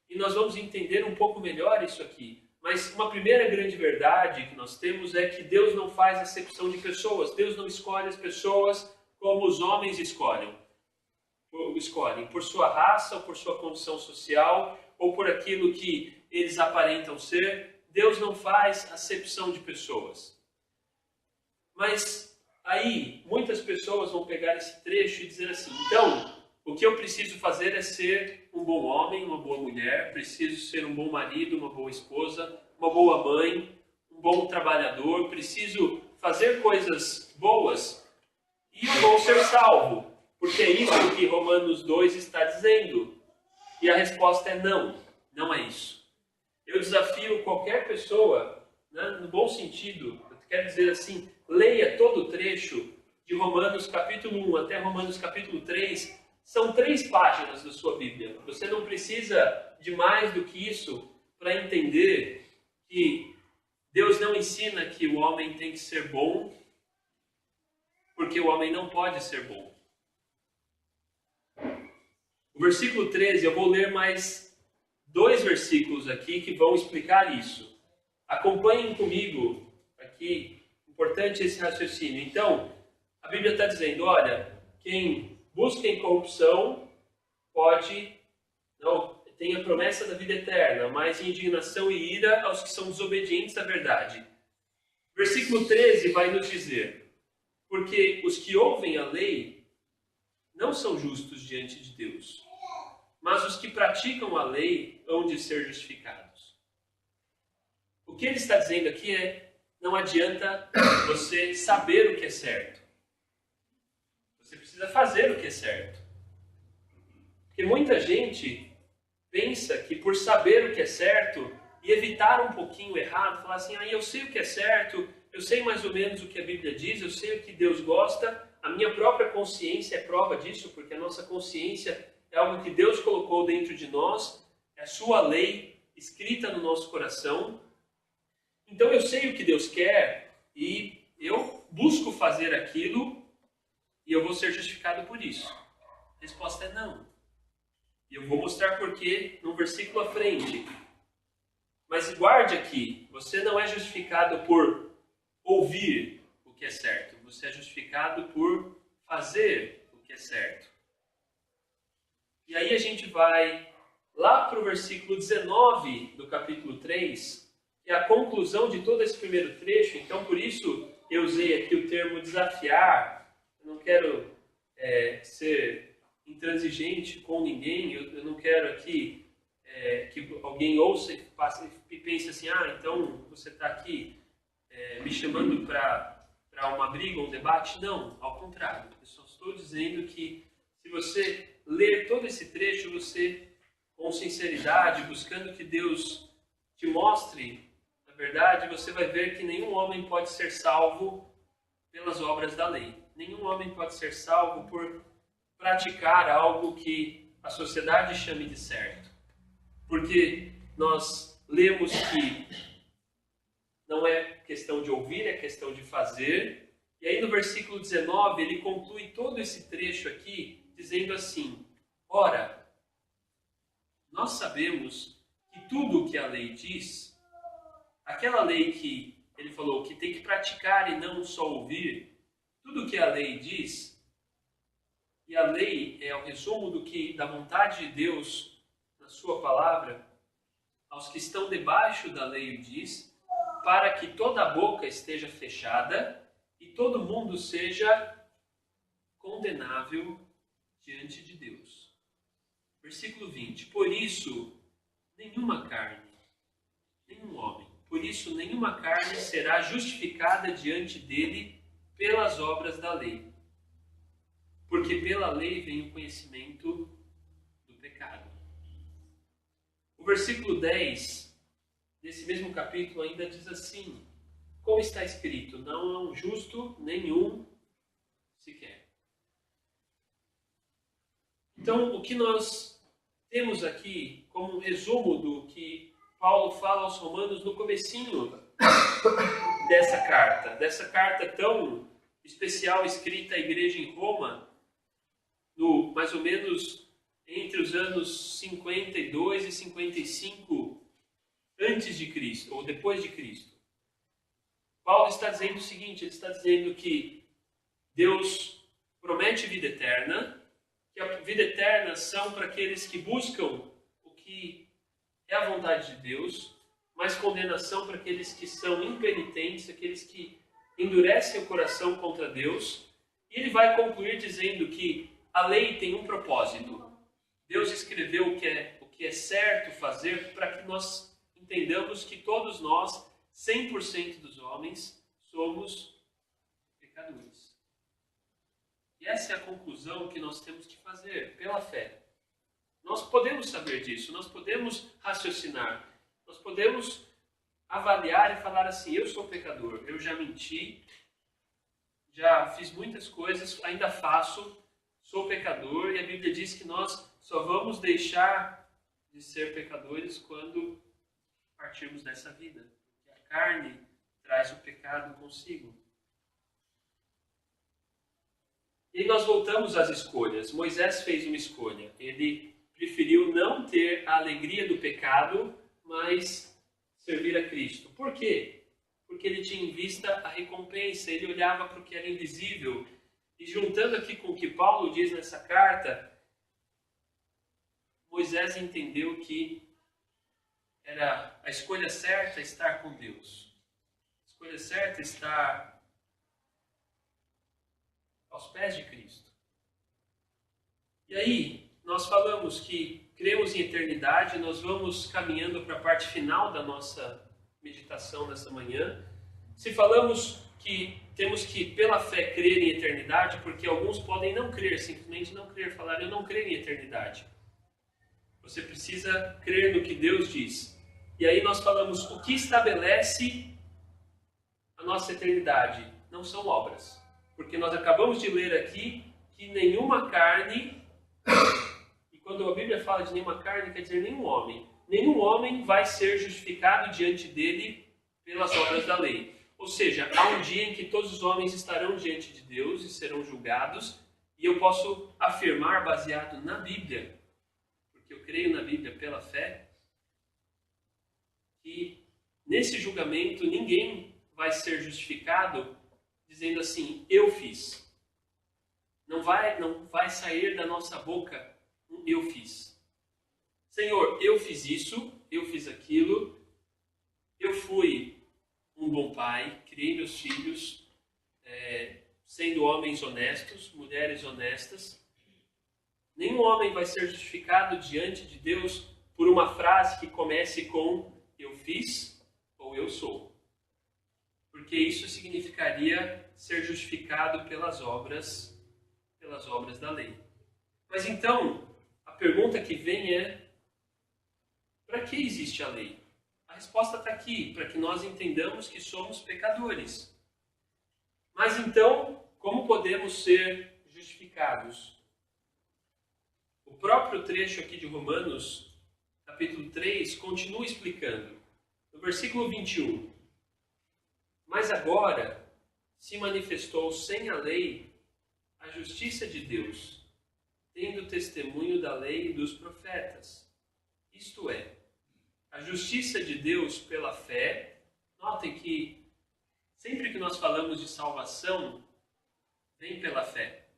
e nós vamos entender um pouco melhor isso aqui. Mas uma primeira grande verdade que nós temos é que Deus não faz acepção de pessoas. Deus não escolhe as pessoas como os homens escolhem, por sua raça, ou por sua condição social, ou por aquilo que eles aparentam ser. Deus não faz acepção de pessoas. Mas aí, muitas pessoas vão pegar esse trecho e dizer assim, então, o que eu preciso fazer é ser um bom homem, uma boa mulher, preciso ser um bom marido, uma boa esposa, uma boa mãe, um bom trabalhador, preciso fazer coisas boas e eu vou ser salvo, porque é isso que Romanos 2 está dizendo. E a resposta é não, não é isso. Eu desafio qualquer pessoa, né, no bom sentido, eu quero dizer assim, leia todo o trecho de Romanos capítulo 1 até Romanos capítulo 3, são 3 páginas da sua Bíblia. Você não precisa de mais do que isso para entender que Deus não ensina que o homem tem que ser bom, porque o homem não pode ser bom. O versículo 13, eu vou ler mais 2 versículos aqui que vão explicar isso. Acompanhem comigo aqui, importante esse raciocínio. Então, a Bíblia está dizendo, olha, quem busca em corrupção tem a promessa da vida eterna, mas indignação e ira aos que são desobedientes à verdade. Versículo 13 vai nos dizer, porque os que ouvem a lei não são justos diante de Deus, mas os que praticam a lei hão de ser justificados. O que ele está dizendo aqui é, não adianta você saber o que é certo. Você precisa fazer o que é certo. Porque muita gente pensa que por saber o que é certo e evitar um pouquinho o errado, falar assim, eu sei o que é certo, eu sei mais ou menos o que a Bíblia diz, eu sei o que Deus gosta, a minha própria consciência é prova disso, porque a nossa consciência é algo que Deus colocou dentro de nós, é a sua lei escrita no nosso coração. Então eu sei o que Deus quer e eu busco fazer aquilo e eu vou ser justificado por isso. A resposta é não. E eu vou mostrar porquê no versículo à frente. Mas guarde aqui, você não é justificado por ouvir o que é certo. Você é justificado por fazer o que é certo. E aí a gente vai lá para o versículo 19 do capítulo 3, que é a conclusão de todo esse primeiro trecho. Então, por isso, eu usei aqui o termo desafiar. Eu não quero ser intransigente com ninguém. Eu não quero aqui que alguém ouça e pense assim, então você está aqui me chamando para uma briga, um debate. Não, ao contrário. Eu só estou dizendo que se você ler todo esse trecho, você, com sinceridade, buscando que Deus te mostre a verdade, você vai ver que nenhum homem pode ser salvo pelas obras da lei. Nenhum homem pode ser salvo por praticar algo que a sociedade chame de certo. Porque nós lemos que não é questão de ouvir, é questão de fazer. E aí no versículo 19 ele conclui todo esse trecho aqui dizendo assim: ora, nós sabemos que tudo o que a lei diz, aquela lei que ele falou que tem que praticar e não só ouvir, tudo o que a lei diz, e a lei é o resumo da vontade de Deus na sua palavra, aos que estão debaixo da lei diz, para que toda a boca esteja fechada e todo mundo seja condenável diante de Deus. Versículo 20. Por isso, nenhuma carne, nenhum homem, por isso nenhuma carne será justificada diante dele pelas obras da lei. Porque pela lei vem o conhecimento do pecado. O versículo 10 desse mesmo capítulo ainda diz assim: como está escrito, não há um justo nenhum sequer. Então, o que nós temos aqui como um resumo do que Paulo fala aos Romanos no comecinho dessa carta tão especial escrita à igreja em Roma, no mais ou menos entre os anos 52 e 55 antes de Cristo, ou depois de Cristo. Paulo está dizendo o seguinte, ele está dizendo que Deus promete vida eterna, que a vida eterna são para aqueles que buscam o que é a vontade de Deus, mas condenação para aqueles que são impenitentes, aqueles que endurecem o coração contra Deus. E ele vai concluir dizendo que a lei tem um propósito. Deus escreveu o que é certo fazer para que nós entendamos que todos nós, 100% dos homens, somos pecadores. E essa é a conclusão que nós temos que fazer pela fé. Nós podemos saber disso, nós podemos raciocinar, nós podemos avaliar e falar assim: eu sou pecador, eu já menti, já fiz muitas coisas, ainda faço, sou pecador, e a Bíblia diz que nós só vamos deixar de ser pecadores quando partirmos dessa vida. Porque a carne traz o pecado consigo. E nós voltamos às escolhas. Moisés fez uma escolha. Ele preferiu não ter a alegria do pecado, mas servir a Cristo. Por quê? Porque ele tinha em vista a recompensa, ele olhava para o que era invisível. E juntando aqui com o que Paulo diz nessa carta, Moisés entendeu que era a escolha certa estar com Deus. A escolha certa estar aos pés de Cristo. E aí, nós falamos que cremos em eternidade, nós vamos caminhando para a parte final da nossa meditação nessa manhã. Se falamos que temos que, pela fé, crer em eternidade, porque alguns podem não crer, simplesmente não crer, falar: eu não creio em eternidade. Você precisa crer no que Deus diz. E aí nós falamos, o que estabelece a nossa eternidade? Não são obras. Porque nós acabamos de ler aqui que nenhuma carne, e quando a Bíblia fala de nenhuma carne, quer dizer nenhum homem vai ser justificado diante dele pelas obras da lei. Ou seja, há um dia em que todos os homens estarão diante de Deus e serão julgados, e eu posso afirmar, baseado na Bíblia, porque eu creio na Bíblia pela fé, que nesse julgamento ninguém vai ser justificado dizendo assim: eu fiz. Não vai sair da nossa boca um eu fiz. Senhor, eu fiz isso, eu fiz aquilo, eu fui um bom pai, criei meus filhos, sendo homens honestos, mulheres honestas. Nenhum homem vai ser justificado diante de Deus por uma frase que comece com eu fiz ou eu sou. Porque porque isso significaria ser justificado pelas obras da lei. Mas então, a pergunta que vem é: para que existe a lei? A resposta está aqui, para que nós entendamos que somos pecadores. Mas então, como podemos ser justificados? O próprio trecho aqui de Romanos, capítulo 3, continua explicando. No versículo 21. Mas agora se manifestou sem a lei a justiça de Deus, tendo testemunho da lei e dos profetas. Isto é, a justiça de Deus pela fé. Notem que sempre que nós falamos de salvação, vem pela fé.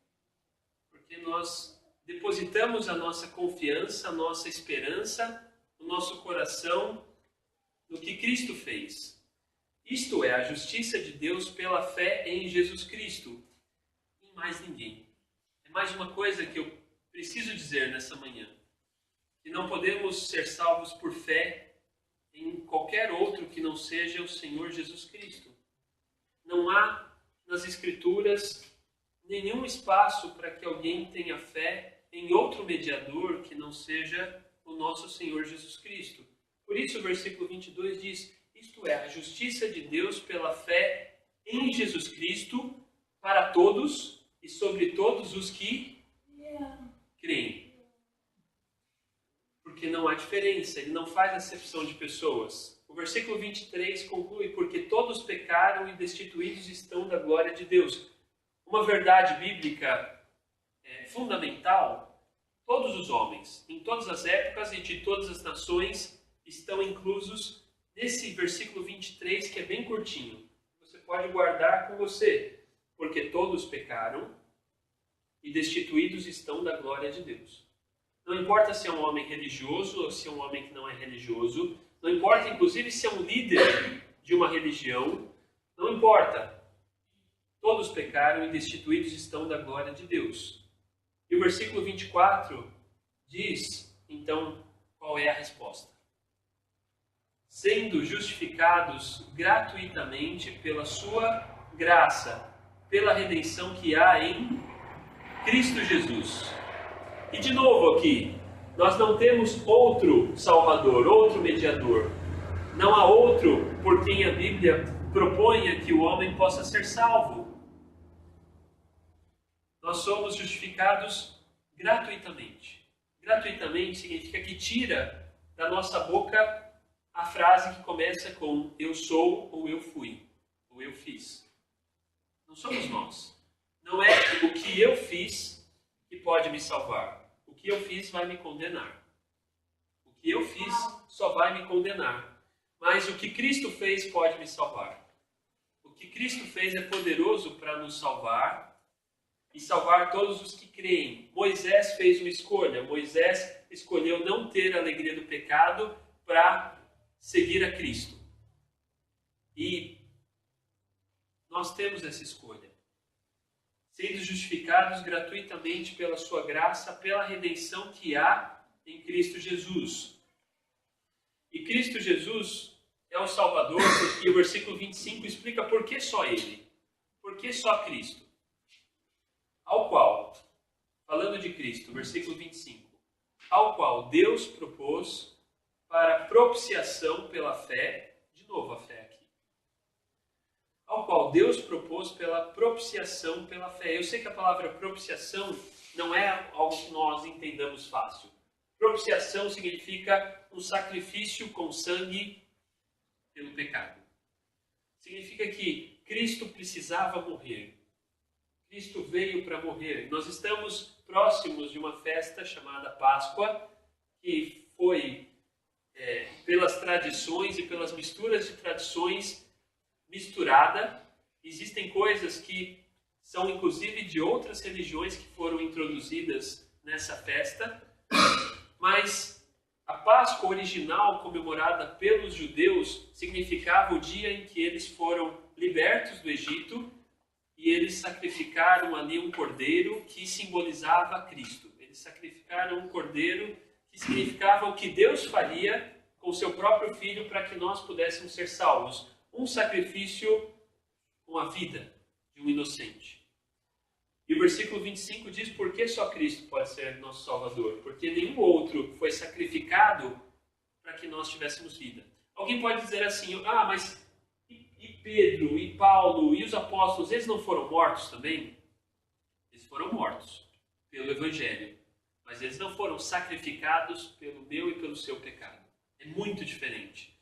Porque nós depositamos a nossa confiança, a nossa esperança, o nosso coração no que Cristo fez. Isto é, a justiça de Deus pela fé em Jesus Cristo. Em mais ninguém. É mais uma coisa que eu preciso dizer nessa manhã. Que não podemos ser salvos por fé em qualquer outro que não seja o Senhor Jesus Cristo. Não há nas Escrituras nenhum espaço para que alguém tenha fé em outro mediador que não seja o nosso Senhor Jesus Cristo. Por isso o versículo 22 diz: isto é, a justiça de Deus pela fé em Jesus Cristo para todos e sobre todos os que creem. Porque não há diferença, ele não faz acepção de pessoas. O versículo 23 conclui: porque todos pecaram e destituídos estão da glória de Deus. Uma verdade bíblica fundamental: todos os homens, em todas as épocas e de todas as nações, estão inclusos nesse versículo 23, que é bem curtinho. Você pode guardar com você. Porque todos pecaram e destituídos estão da glória de Deus. Não importa se é um homem religioso ou se é um homem que não é religioso. Não importa, inclusive, se é um líder de uma religião. Não importa. Todos pecaram e destituídos estão da glória de Deus. E o versículo 24 diz, então, qual é a resposta? Sendo justificados gratuitamente pela sua graça, pela redenção que há em Cristo Jesus. E de novo aqui, nós não temos outro Salvador, outro mediador. Não há outro por quem a Bíblia proponha que o homem possa ser salvo. Nós somos justificados gratuitamente. Gratuitamente significa que tira da nossa boca a frase que começa com eu sou, ou eu fui, ou eu fiz. Não somos nós. Não é o que eu fiz que pode me salvar. O que eu fiz vai me condenar. O que eu fiz só vai me condenar. Mas o que Cristo fez pode me salvar. O que Cristo fez é poderoso para nos salvar e salvar todos os que creem. Moisés fez uma escolha. Moisés escolheu não ter a alegria do pecado para seguir a Cristo. E nós temos essa escolha. Sendo justificados gratuitamente pela sua graça, pela redenção que há em Cristo Jesus. E Cristo Jesus é o Salvador, porque o versículo 25 explica por que só Ele. Por que só Cristo? Ao qual, falando de Cristo, versículo 25, ao qual Deus propôs para propiciação pela fé, de novo a fé aqui, ao qual Deus propôs pela propiciação pela fé. Eu sei que a palavra propiciação não é algo que nós entendamos fácil. Propiciação significa um sacrifício com sangue pelo pecado. Significa que Cristo precisava morrer. Cristo veio para morrer. Nós estamos próximos de uma festa chamada Páscoa, que foi pelas tradições e pelas misturas de tradições misturada. Existem coisas que são inclusive de outras religiões que foram introduzidas nessa festa, mas a Páscoa original comemorada pelos judeus significava o dia em que eles foram libertos do Egito e eles sacrificaram ali um cordeiro que simbolizava Cristo. Eles sacrificaram um cordeiro que significava o que Deus faria com o seu próprio Filho para que nós pudéssemos ser salvos. Um sacrifício com a vida de um inocente. E o versículo 25 diz por que só Cristo pode ser nosso Salvador. Porque nenhum outro foi sacrificado para que nós tivéssemos vida. Alguém pode dizer assim, mas e Pedro, e Paulo, e os apóstolos, eles não foram mortos também? Eles foram mortos pelo Evangelho. Mas eles não foram sacrificados pelo meu e pelo seu pecado. É muito diferente.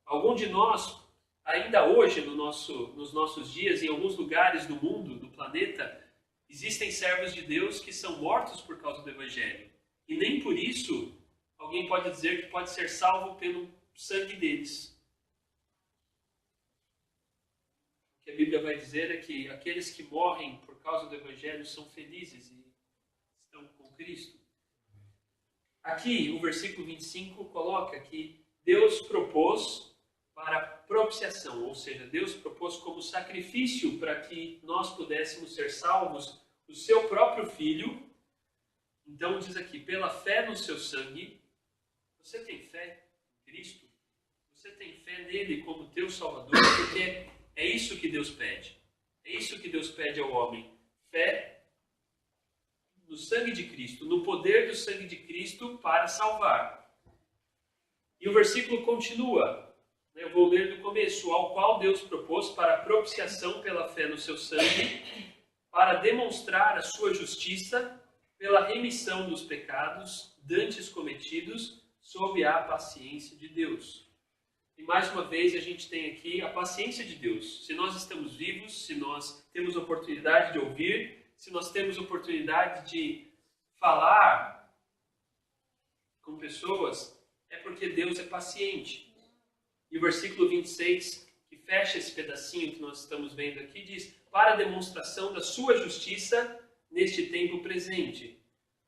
Algum de nós, ainda hoje, nos nossos dias, em alguns lugares do mundo, do planeta, existem servos de Deus que são mortos por causa do Evangelho. E nem por isso alguém pode dizer que pode ser salvo pelo sangue deles. O que a Bíblia vai dizer é que aqueles que morrem por causa do Evangelho são felizes e estão com Cristo. Aqui, o versículo 25 coloca que Deus propôs para propiciação, ou seja, Deus propôs como sacrifício para que nós pudéssemos ser salvos o seu próprio Filho. Então diz aqui, pela fé no seu sangue. Você tem fé em Cristo? Você tem fé nele como teu Salvador? Porque é isso que Deus pede. É isso que Deus pede ao homem. Fé no sangue de Cristo, no poder do sangue de Cristo para salvar. E o versículo continua. Eu vou ler do começo. Ao qual Deus propôs para a propiciação pela fé no seu sangue, para demonstrar a sua justiça pela remissão dos pecados dantes cometidos sob a paciência de Deus. E mais uma vez a gente tem aqui a paciência de Deus. Se nós estamos vivos, se nós temos oportunidade de ouvir, se nós temos oportunidade de falar com pessoas, é porque Deus é paciente. E o versículo 26, que fecha esse pedacinho que nós estamos vendo aqui, diz: para a demonstração da sua justiça neste tempo presente,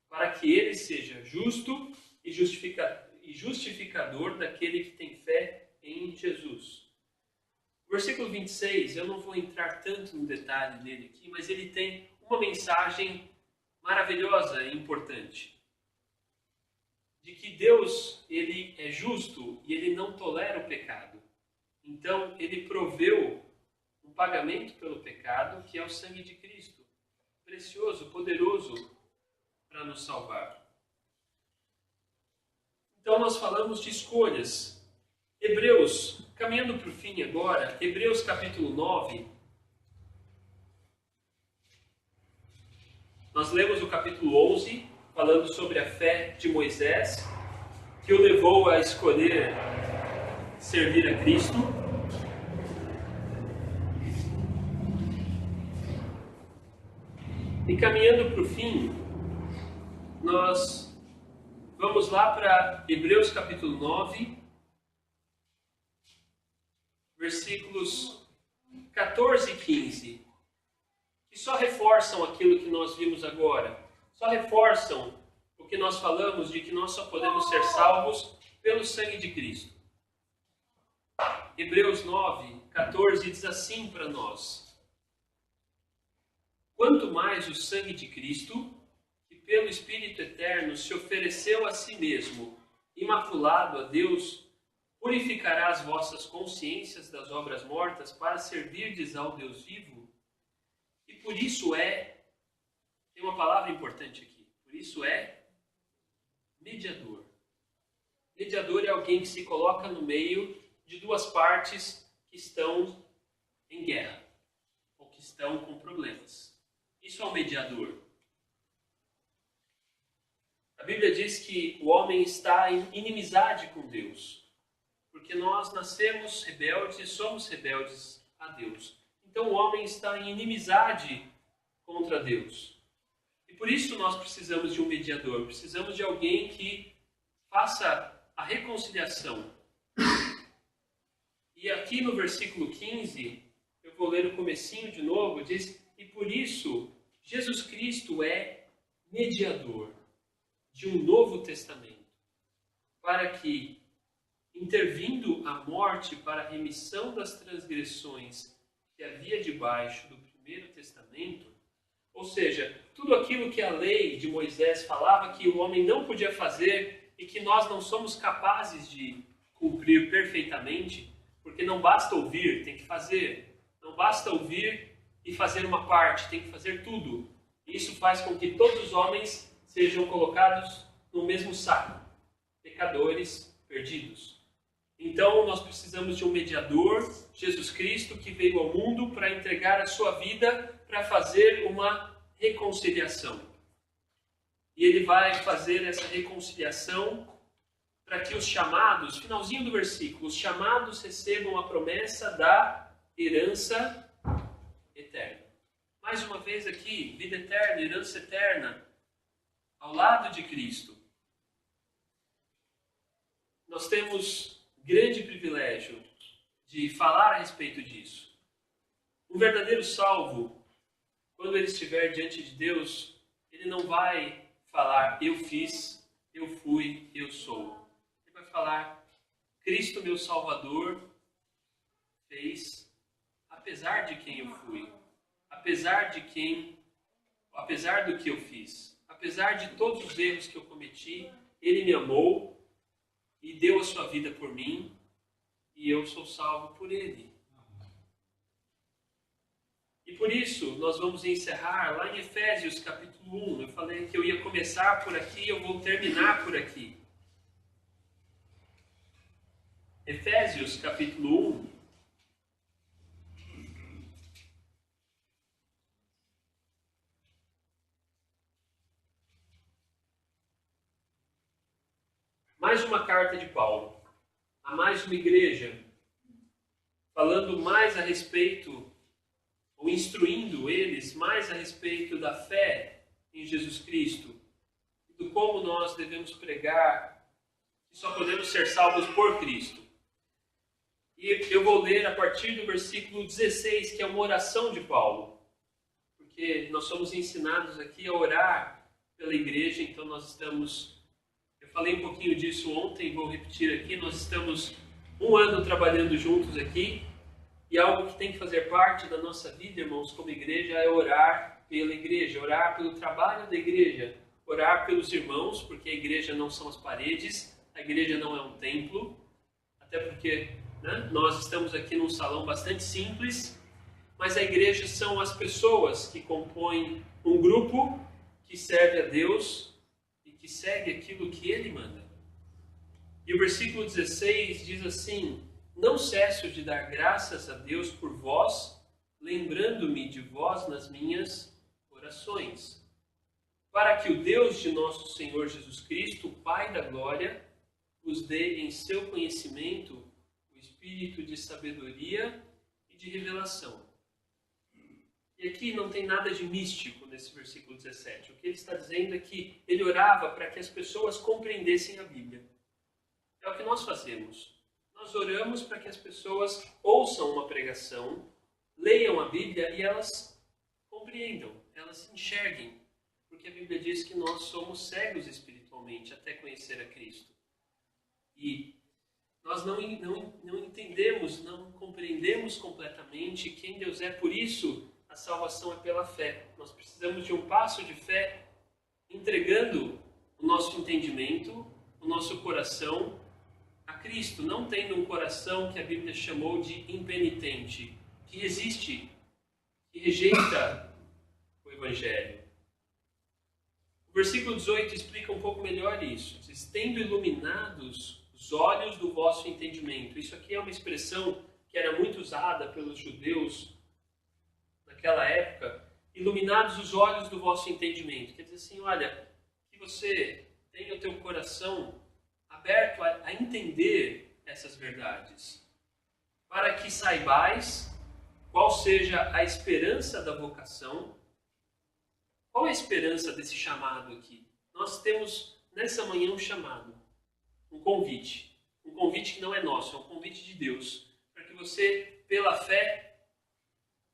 para que ele seja justo e justificador daquele que tem fé em Jesus. O versículo 26, eu não vou entrar tanto no detalhe dele aqui, mas ele tem uma mensagem maravilhosa e importante. De que Deus, ele é justo e ele não tolera o pecado. Então, ele proveu um pagamento pelo pecado, que é o sangue de Cristo. Precioso, poderoso para nos salvar. Então, nós falamos de escolhas. Hebreus, caminhando para o fim agora, Hebreus capítulo 9. Nós lemos o capítulo 11, falando sobre a fé de Moisés, que o levou a escolher servir a Cristo. E caminhando para o fim, nós vamos lá para Hebreus capítulo 9, versículos 14 e 15, que só reforçam aquilo que nós vimos agora. Só reforçam o que nós falamos de que nós só podemos ser salvos pelo sangue de Cristo. Hebreus 9, 14 diz assim para nós: quanto mais o sangue de Cristo, que pelo Espírito Eterno se ofereceu a si mesmo, imaculado a Deus, purificará as vossas consciências das obras mortas para servirdes ao Deus vivo. E por isso tem uma palavra importante aqui. Por isso é mediador. Mediador é alguém que se coloca no meio de duas partes que estão em guerra ou que estão com problemas. Isso é um mediador. A Bíblia diz que o homem está em inimizade com Deus, porque nós nascemos rebeldes e somos rebeldes a Deus. Então o homem está em inimizade contra Deus. E por isso nós precisamos de um mediador, precisamos de alguém que faça a reconciliação. E aqui no versículo 15, eu vou ler o comecinho de novo, diz: e por isso Jesus Cristo é mediador de um novo testamento, para que, intervindo a morte para a remissão das transgressões que havia debaixo do primeiro testamento, ou seja, tudo aquilo que a lei de Moisés falava que o homem não podia fazer e que nós não somos capazes de cumprir perfeitamente, porque não basta ouvir, tem que fazer. Não basta ouvir e fazer uma parte, tem que fazer tudo. Isso faz com que todos os homens sejam colocados no mesmo saco. Pecadores perdidos. Então nós precisamos de um mediador, Jesus Cristo, que veio ao mundo para entregar a sua vida para fazer uma reconciliação. E ele vai fazer essa reconciliação para que os chamados, finalzinho do versículo, os chamados recebam a promessa da herança eterna. Mais uma vez aqui, vida eterna, herança eterna, ao lado de Cristo. Nós temos grande privilégio de falar a respeito disso. Um verdadeiro salvo, quando ele estiver diante de Deus, ele não vai falar, eu fiz, eu fui, eu sou. Ele vai falar, Cristo meu Salvador fez, apesar de quem eu fui, apesar do que eu fiz, apesar de todos os erros que eu cometi, ele me amou e deu a sua vida por mim, e eu sou salvo por ele. E por isso, nós vamos encerrar lá em Efésios capítulo 1. Eu falei que eu ia começar por aqui, eu vou terminar por aqui. Efésios capítulo 1. Mais uma carta de Paulo, a mais uma igreja, falando mais a respeito, ou instruindo eles mais a respeito da fé em Jesus Cristo, e do como nós devemos pregar que só podemos ser salvos por Cristo. E eu vou ler a partir do versículo 16, que é uma oração de Paulo, porque nós somos ensinados aqui a orar pela igreja, então nós estamos... Eu falei um pouquinho disso ontem, vou repetir aqui. Nós estamos 1 ano trabalhando juntos aqui e algo que tem que fazer parte da nossa vida, irmãos, como igreja, é orar pela igreja, orar pelo trabalho da igreja, orar pelos irmãos, porque a igreja não são as paredes, a igreja não é um templo, até porque nós estamos aqui num salão bastante simples, mas a igreja são as pessoas que compõem um grupo que serve a Deus, que segue aquilo que ele manda. E o versículo 16 diz assim, não cesso de dar graças a Deus por vós, lembrando-me de vós nas minhas orações, para que o Deus de nosso Senhor Jesus Cristo, o Pai da glória, vos dê em seu conhecimento o espírito de sabedoria e de revelação. E aqui não tem nada de místico nesse versículo 17. O que ele está dizendo é que ele orava para que as pessoas compreendessem a Bíblia. É o que nós fazemos. Nós oramos para que as pessoas ouçam uma pregação, leiam a Bíblia e elas compreendam, elas enxerguem. Porque a Bíblia diz que nós somos cegos espiritualmente até conhecer a Cristo. E nós não entendemos, não compreendemos completamente quem Deus é. Por isso, a salvação é pela fé. Nós precisamos de um passo de fé, entregando o nosso entendimento, o nosso coração a Cristo, não tendo um coração que a Bíblia chamou de impenitente, que resiste, que rejeita o Evangelho. O versículo 18 explica um pouco melhor isso. Diz, tendo iluminados os olhos do vosso entendimento. Isso aqui é uma expressão que era muito usada pelos judeus naquela época, iluminados os olhos do vosso entendimento. Quer dizer assim, olha, que você tenha o teu coração aberto a entender essas verdades, para que saibais qual seja a esperança da vocação. Qual é a esperança desse chamado aqui? Nós temos nessa manhã um chamado, um convite que não é nosso, é um convite de Deus, para que você, pela fé,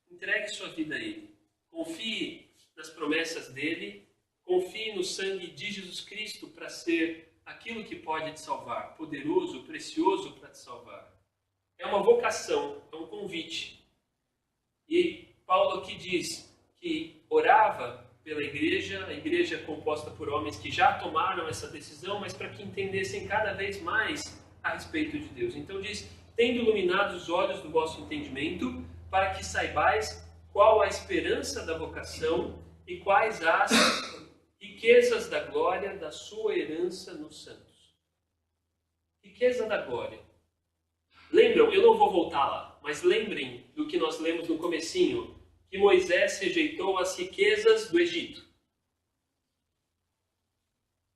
entregue sua vida a Ele. Confie nas promessas dEle. Confie no sangue de Jesus Cristo para ser aquilo que pode te salvar. Poderoso, precioso para te salvar. É uma vocação, é um convite. E Paulo aqui diz que orava pela igreja, a igreja é composta por homens que já tomaram essa decisão, mas para que entendessem cada vez mais a respeito de Deus. Então diz, tendo iluminado os olhos do vosso entendimento, para que saibais qual a esperança da vocação e quais as riquezas da glória da sua herança nos santos. Riqueza da glória. Lembram, eu não vou voltar lá, mas lembrem do que nós lemos no comecinho, que Moisés rejeitou as riquezas do Egito.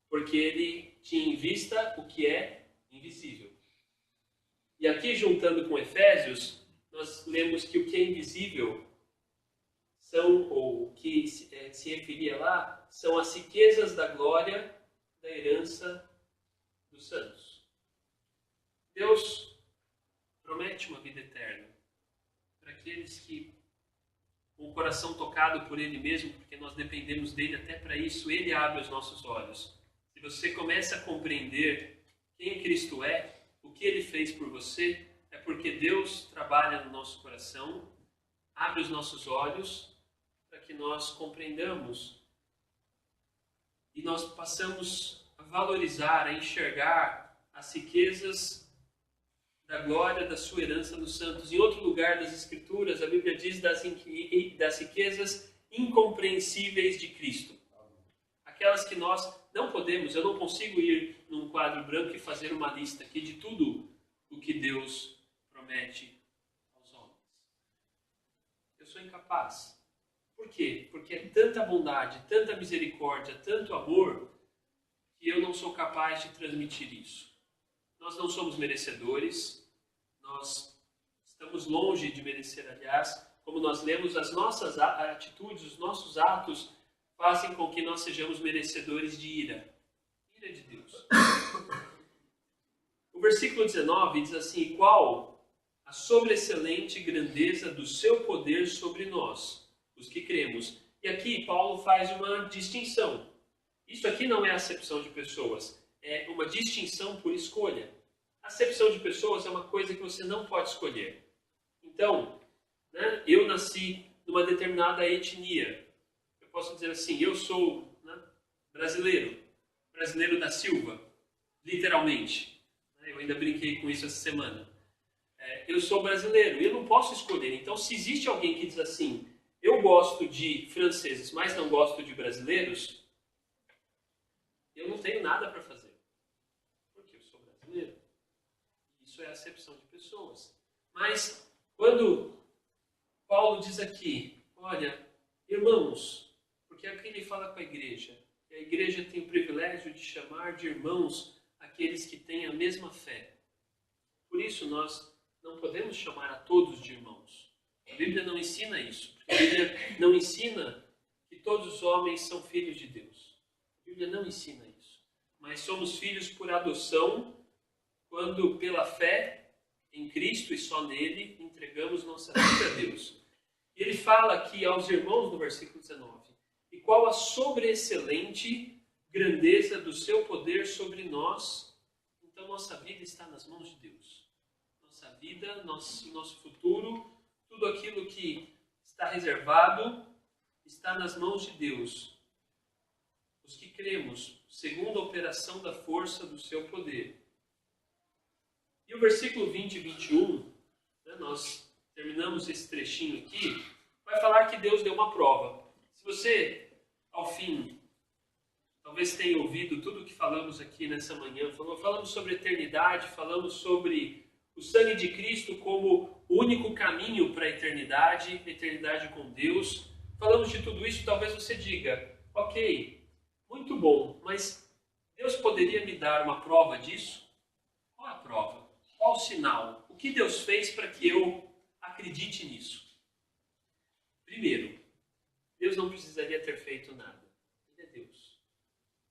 Porque ele tinha em vista o que é invisível. E aqui, juntando com Efésios, nós lemos que o que é invisível ou o que se referia lá, são as riquezas da glória da herança dos santos. Deus promete uma vida eterna para aqueles que, com o coração tocado por Ele mesmo, porque nós dependemos dele até para isso, Ele abre os nossos olhos. Se você começa a compreender quem Cristo é, o que Ele fez por você, é porque Deus trabalha no nosso coração, abre os nossos olhos para que nós compreendamos e nós passamos a valorizar, a enxergar as riquezas da glória da sua herança nos santos. Em outro lugar das Escrituras, a Bíblia diz das riquezas incompreensíveis de Cristo. Aquelas que nós não podemos, eu não consigo ir num quadro branco e fazer uma lista aqui de tudo o que Deus promete aos homens. Eu sou incapaz. Por quê? Porque é tanta bondade, tanta misericórdia, tanto amor, que eu não sou capaz de transmitir isso. Nós não somos merecedores, nós estamos longe de merecer, aliás, como nós lemos, as nossas atitudes, os nossos atos fazem com que nós sejamos merecedores de ira de Deus. O versículo 19 diz assim: qual a sobreexcelente grandeza do seu poder sobre nós, os que cremos. E aqui Paulo faz uma distinção. Isso aqui não é acepção de pessoas, é uma distinção por escolha. Acepção de pessoas é uma coisa que você não pode escolher. Então, eu nasci numa determinada etnia. Eu posso dizer assim, eu sou brasileiro da Silva, literalmente. Eu ainda brinquei com isso essa semana. Eu sou brasileiro e eu não posso escolher. Então, se existe alguém que diz assim, eu gosto de franceses, mas não gosto de brasileiros, eu não tenho nada para fazer. Porque eu sou brasileiro. Isso é acepção de pessoas. Mas, quando Paulo diz aqui, olha, irmãos, porque aqui ele fala com a igreja tem o privilégio de chamar de irmãos aqueles que têm a mesma fé. Por isso, nós não podemos chamar a todos de irmãos. A Bíblia não ensina isso. A Bíblia não ensina que todos os homens são filhos de Deus. A Bíblia não ensina isso. Mas somos filhos por adoção, quando pela fé em Cristo e só nele entregamos nossa vida a Deus. E ele fala aqui aos irmãos no versículo 19, e qual a sobreexcelente grandeza do seu poder sobre nós. Então nossa vida está nas mãos de Deus. Nossa vida, nosso futuro, tudo aquilo que está reservado está nas mãos de Deus. Os que cremos, segundo a operação da força do seu poder. E o versículo 20 e 21, nós terminamos esse trechinho aqui, vai falar que Deus deu uma prova. Se você, ao fim, talvez tenha ouvido tudo o que falamos aqui nessa manhã, falamos sobre eternidade, falamos sobre o sangue de Cristo como o único caminho para a eternidade com Deus, falamos de tudo isso, talvez você diga, ok, muito bom, mas Deus poderia me dar uma prova disso? Qual a prova? Qual o sinal? O que Deus fez para que eu acredite nisso? Primeiro, Deus não precisaria ter feito nada. Ele é Deus.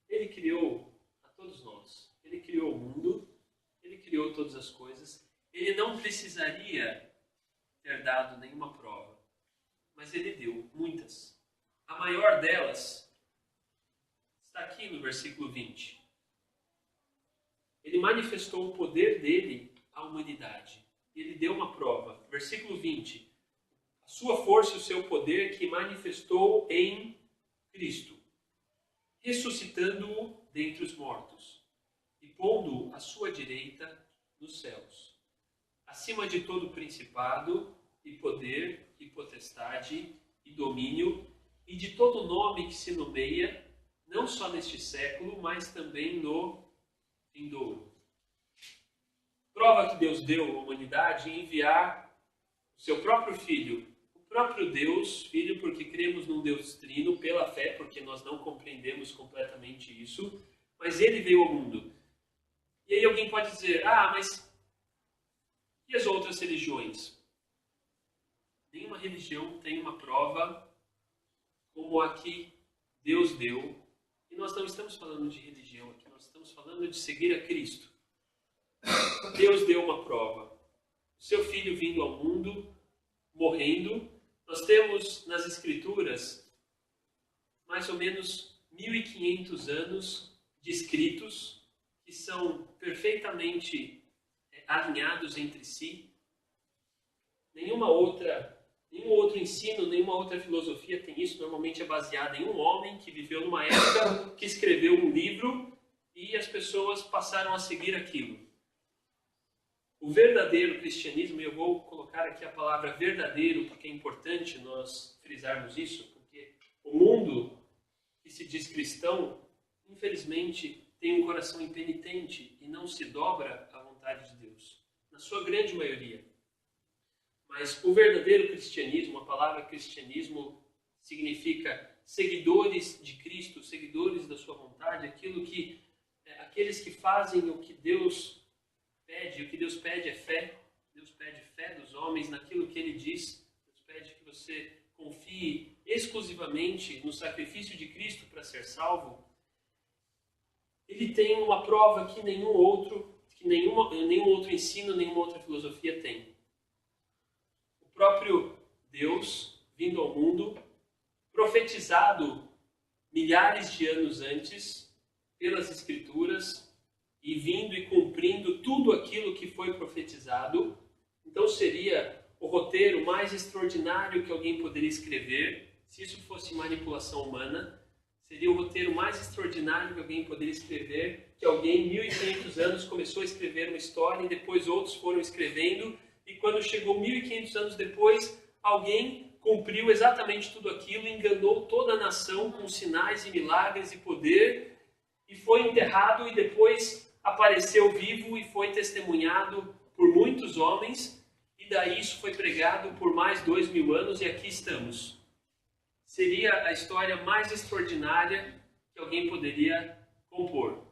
Ele criou a todos nós. Ele criou o mundo. Ele criou todas as coisas. Ele não precisaria ter dado nenhuma prova. Mas Ele deu muitas. A maior delas está aqui no versículo 20. Ele manifestou o poder dele à humanidade. Ele deu uma prova. Versículo 20. A sua força e o seu poder que manifestou em Cristo, ressuscitando-o dentre os mortos e pondo-o à sua direita nos céus, acima de todo principado e poder e potestade e domínio e de todo nome que se nomeia, não só neste século, mas também no vindouro. Prova que Deus deu à humanidade em enviar o seu próprio Filho, o próprio Deus, Filho, porque cremos num Deus trino, pela fé, porque nós não compreendemos completamente isso, mas ele veio ao mundo. E aí alguém pode dizer, mas e as outras religiões? Nenhuma religião tem uma prova como a que Deus deu. E nós não estamos falando de religião aqui, nós estamos falando de seguir a Cristo. Deus deu uma prova. O seu Filho vindo ao mundo, morrendo. Nós temos nas Escrituras mais ou menos 1.500 anos de escritos que são perfeitamente alinhados entre si. Nenhum outro ensino, nenhuma outra filosofia tem isso. Normalmente é baseada em um homem que viveu numa época, que escreveu um livro e as pessoas passaram a seguir aquilo. O verdadeiro cristianismo, e eu vou colocar aqui a palavra verdadeiro, porque é importante nós frisarmos isso, porque o mundo que se diz cristão, infelizmente, tem um coração impenitente e não se dobra à vontade de Deus, na sua grande maioria. Mas o verdadeiro cristianismo, a palavra cristianismo significa seguidores de Cristo, seguidores da sua vontade, aqueles que fazem o que Deus pede. O que Deus pede é fé. Deus pede fé dos homens naquilo que Ele diz. Deus pede que você confie exclusivamente no sacrifício de Cristo para ser salvo. Ele tem uma prova que nenhum outro ensino, nenhuma outra filosofia tem. O próprio Deus, vindo ao mundo, profetizado milhares de anos antes pelas Escrituras, e vindo e cumprindo tudo aquilo que foi profetizado. Então seria o roteiro mais extraordinário que alguém poderia escrever. Se isso fosse manipulação humana, seria o roteiro mais extraordinário que alguém poderia escrever, que alguém, 1.500 anos, começou a escrever uma história e depois outros foram escrevendo, e quando chegou 1.500 anos depois, alguém cumpriu exatamente tudo aquilo, enganou toda a nação com sinais e milagres e poder, e foi enterrado e depois apareceu vivo e foi testemunhado por muitos homens, e daí isso foi pregado por mais 2.000 anos, e aqui estamos. Seria a história mais extraordinária que alguém poderia compor.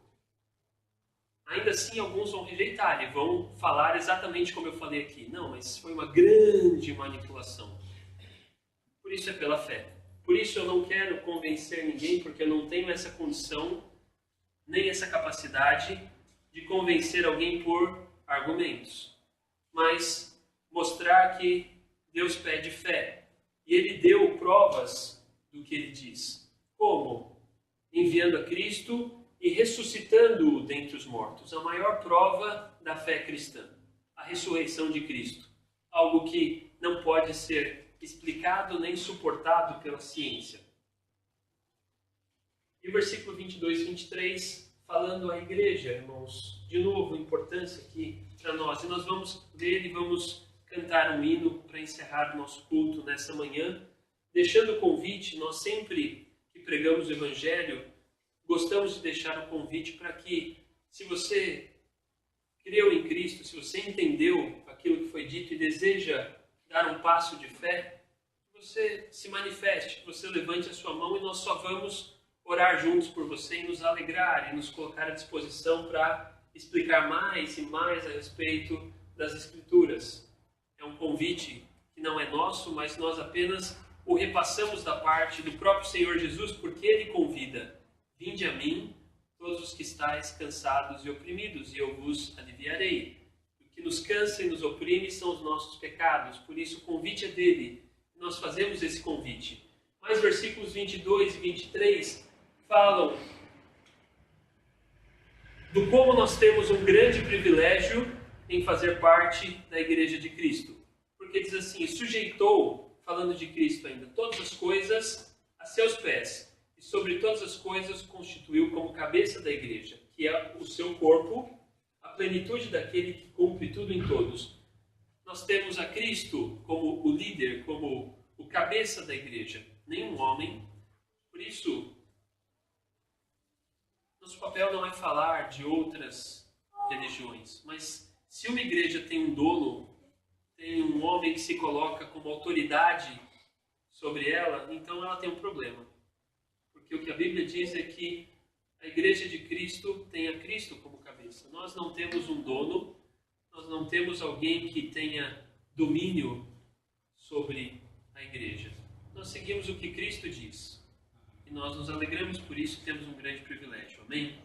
Ainda assim, alguns vão rejeitar e vão falar exatamente como eu falei aqui. Não, mas foi uma grande manipulação. Por isso é pela fé. Por isso eu não quero convencer ninguém, porque eu não tenho essa condição, nem essa capacidade de convencer alguém por argumentos. Mas mostrar que Deus pede fé. E Ele deu provas do que Ele diz. Como? Enviando a Cristo e ressuscitando-o dentre os mortos. A maior prova da fé cristã. A ressurreição de Cristo. Algo que não pode ser explicado nem suportado pela ciência. E o versículo 22 e 23, falando à igreja, irmãos, de novo, importância aqui para nós. E nós vamos ler e vamos cantar um hino para encerrar o nosso culto nessa manhã, deixando o convite. Nós sempre que pregamos o Evangelho, gostamos de deixar o convite para que, se você creu em Cristo, se você entendeu aquilo que foi dito e deseja dar um passo de fé, que você se manifeste, que você levante a sua mão e nós só vamos orar juntos por você e nos alegrar e nos colocar à disposição para explicar mais e mais a respeito das Escrituras. É um convite que não é nosso, mas nós apenas o repassamos da parte do próprio Senhor Jesus, porque Ele convida: vinde a mim, todos os que estáis cansados e oprimidos, e eu vos aliviarei. O que nos cansa e nos oprime são os nossos pecados, por isso o convite é dele. Nós fazemos esse convite. Mas versículos 22 e 23 falam do como nós temos um grande privilégio em fazer parte da Igreja de Cristo. Porque diz assim: sujeitou, falando de Cristo ainda, todas as coisas a seus pés, e sobre todas as coisas constituiu como cabeça da Igreja, que é o seu corpo, a plenitude daquele que cumpre tudo em todos. nós temos a Cristo como o líder, como o cabeça da igreja, nenhum homem. Por isso, nosso papel não é falar de outras religiões, mas se uma igreja tem um dono, tem um homem que se coloca como autoridade sobre ela, então ela tem um problema. Porque o que a Bíblia diz é que a igreja de Cristo tem a Cristo como cabeça. Nós não temos um dono, nós não temos alguém que tenha domínio sobre a igreja. Nós seguimos o que Cristo diz. E nós nos alegramos por isso e temos um grande privilégio. Amém?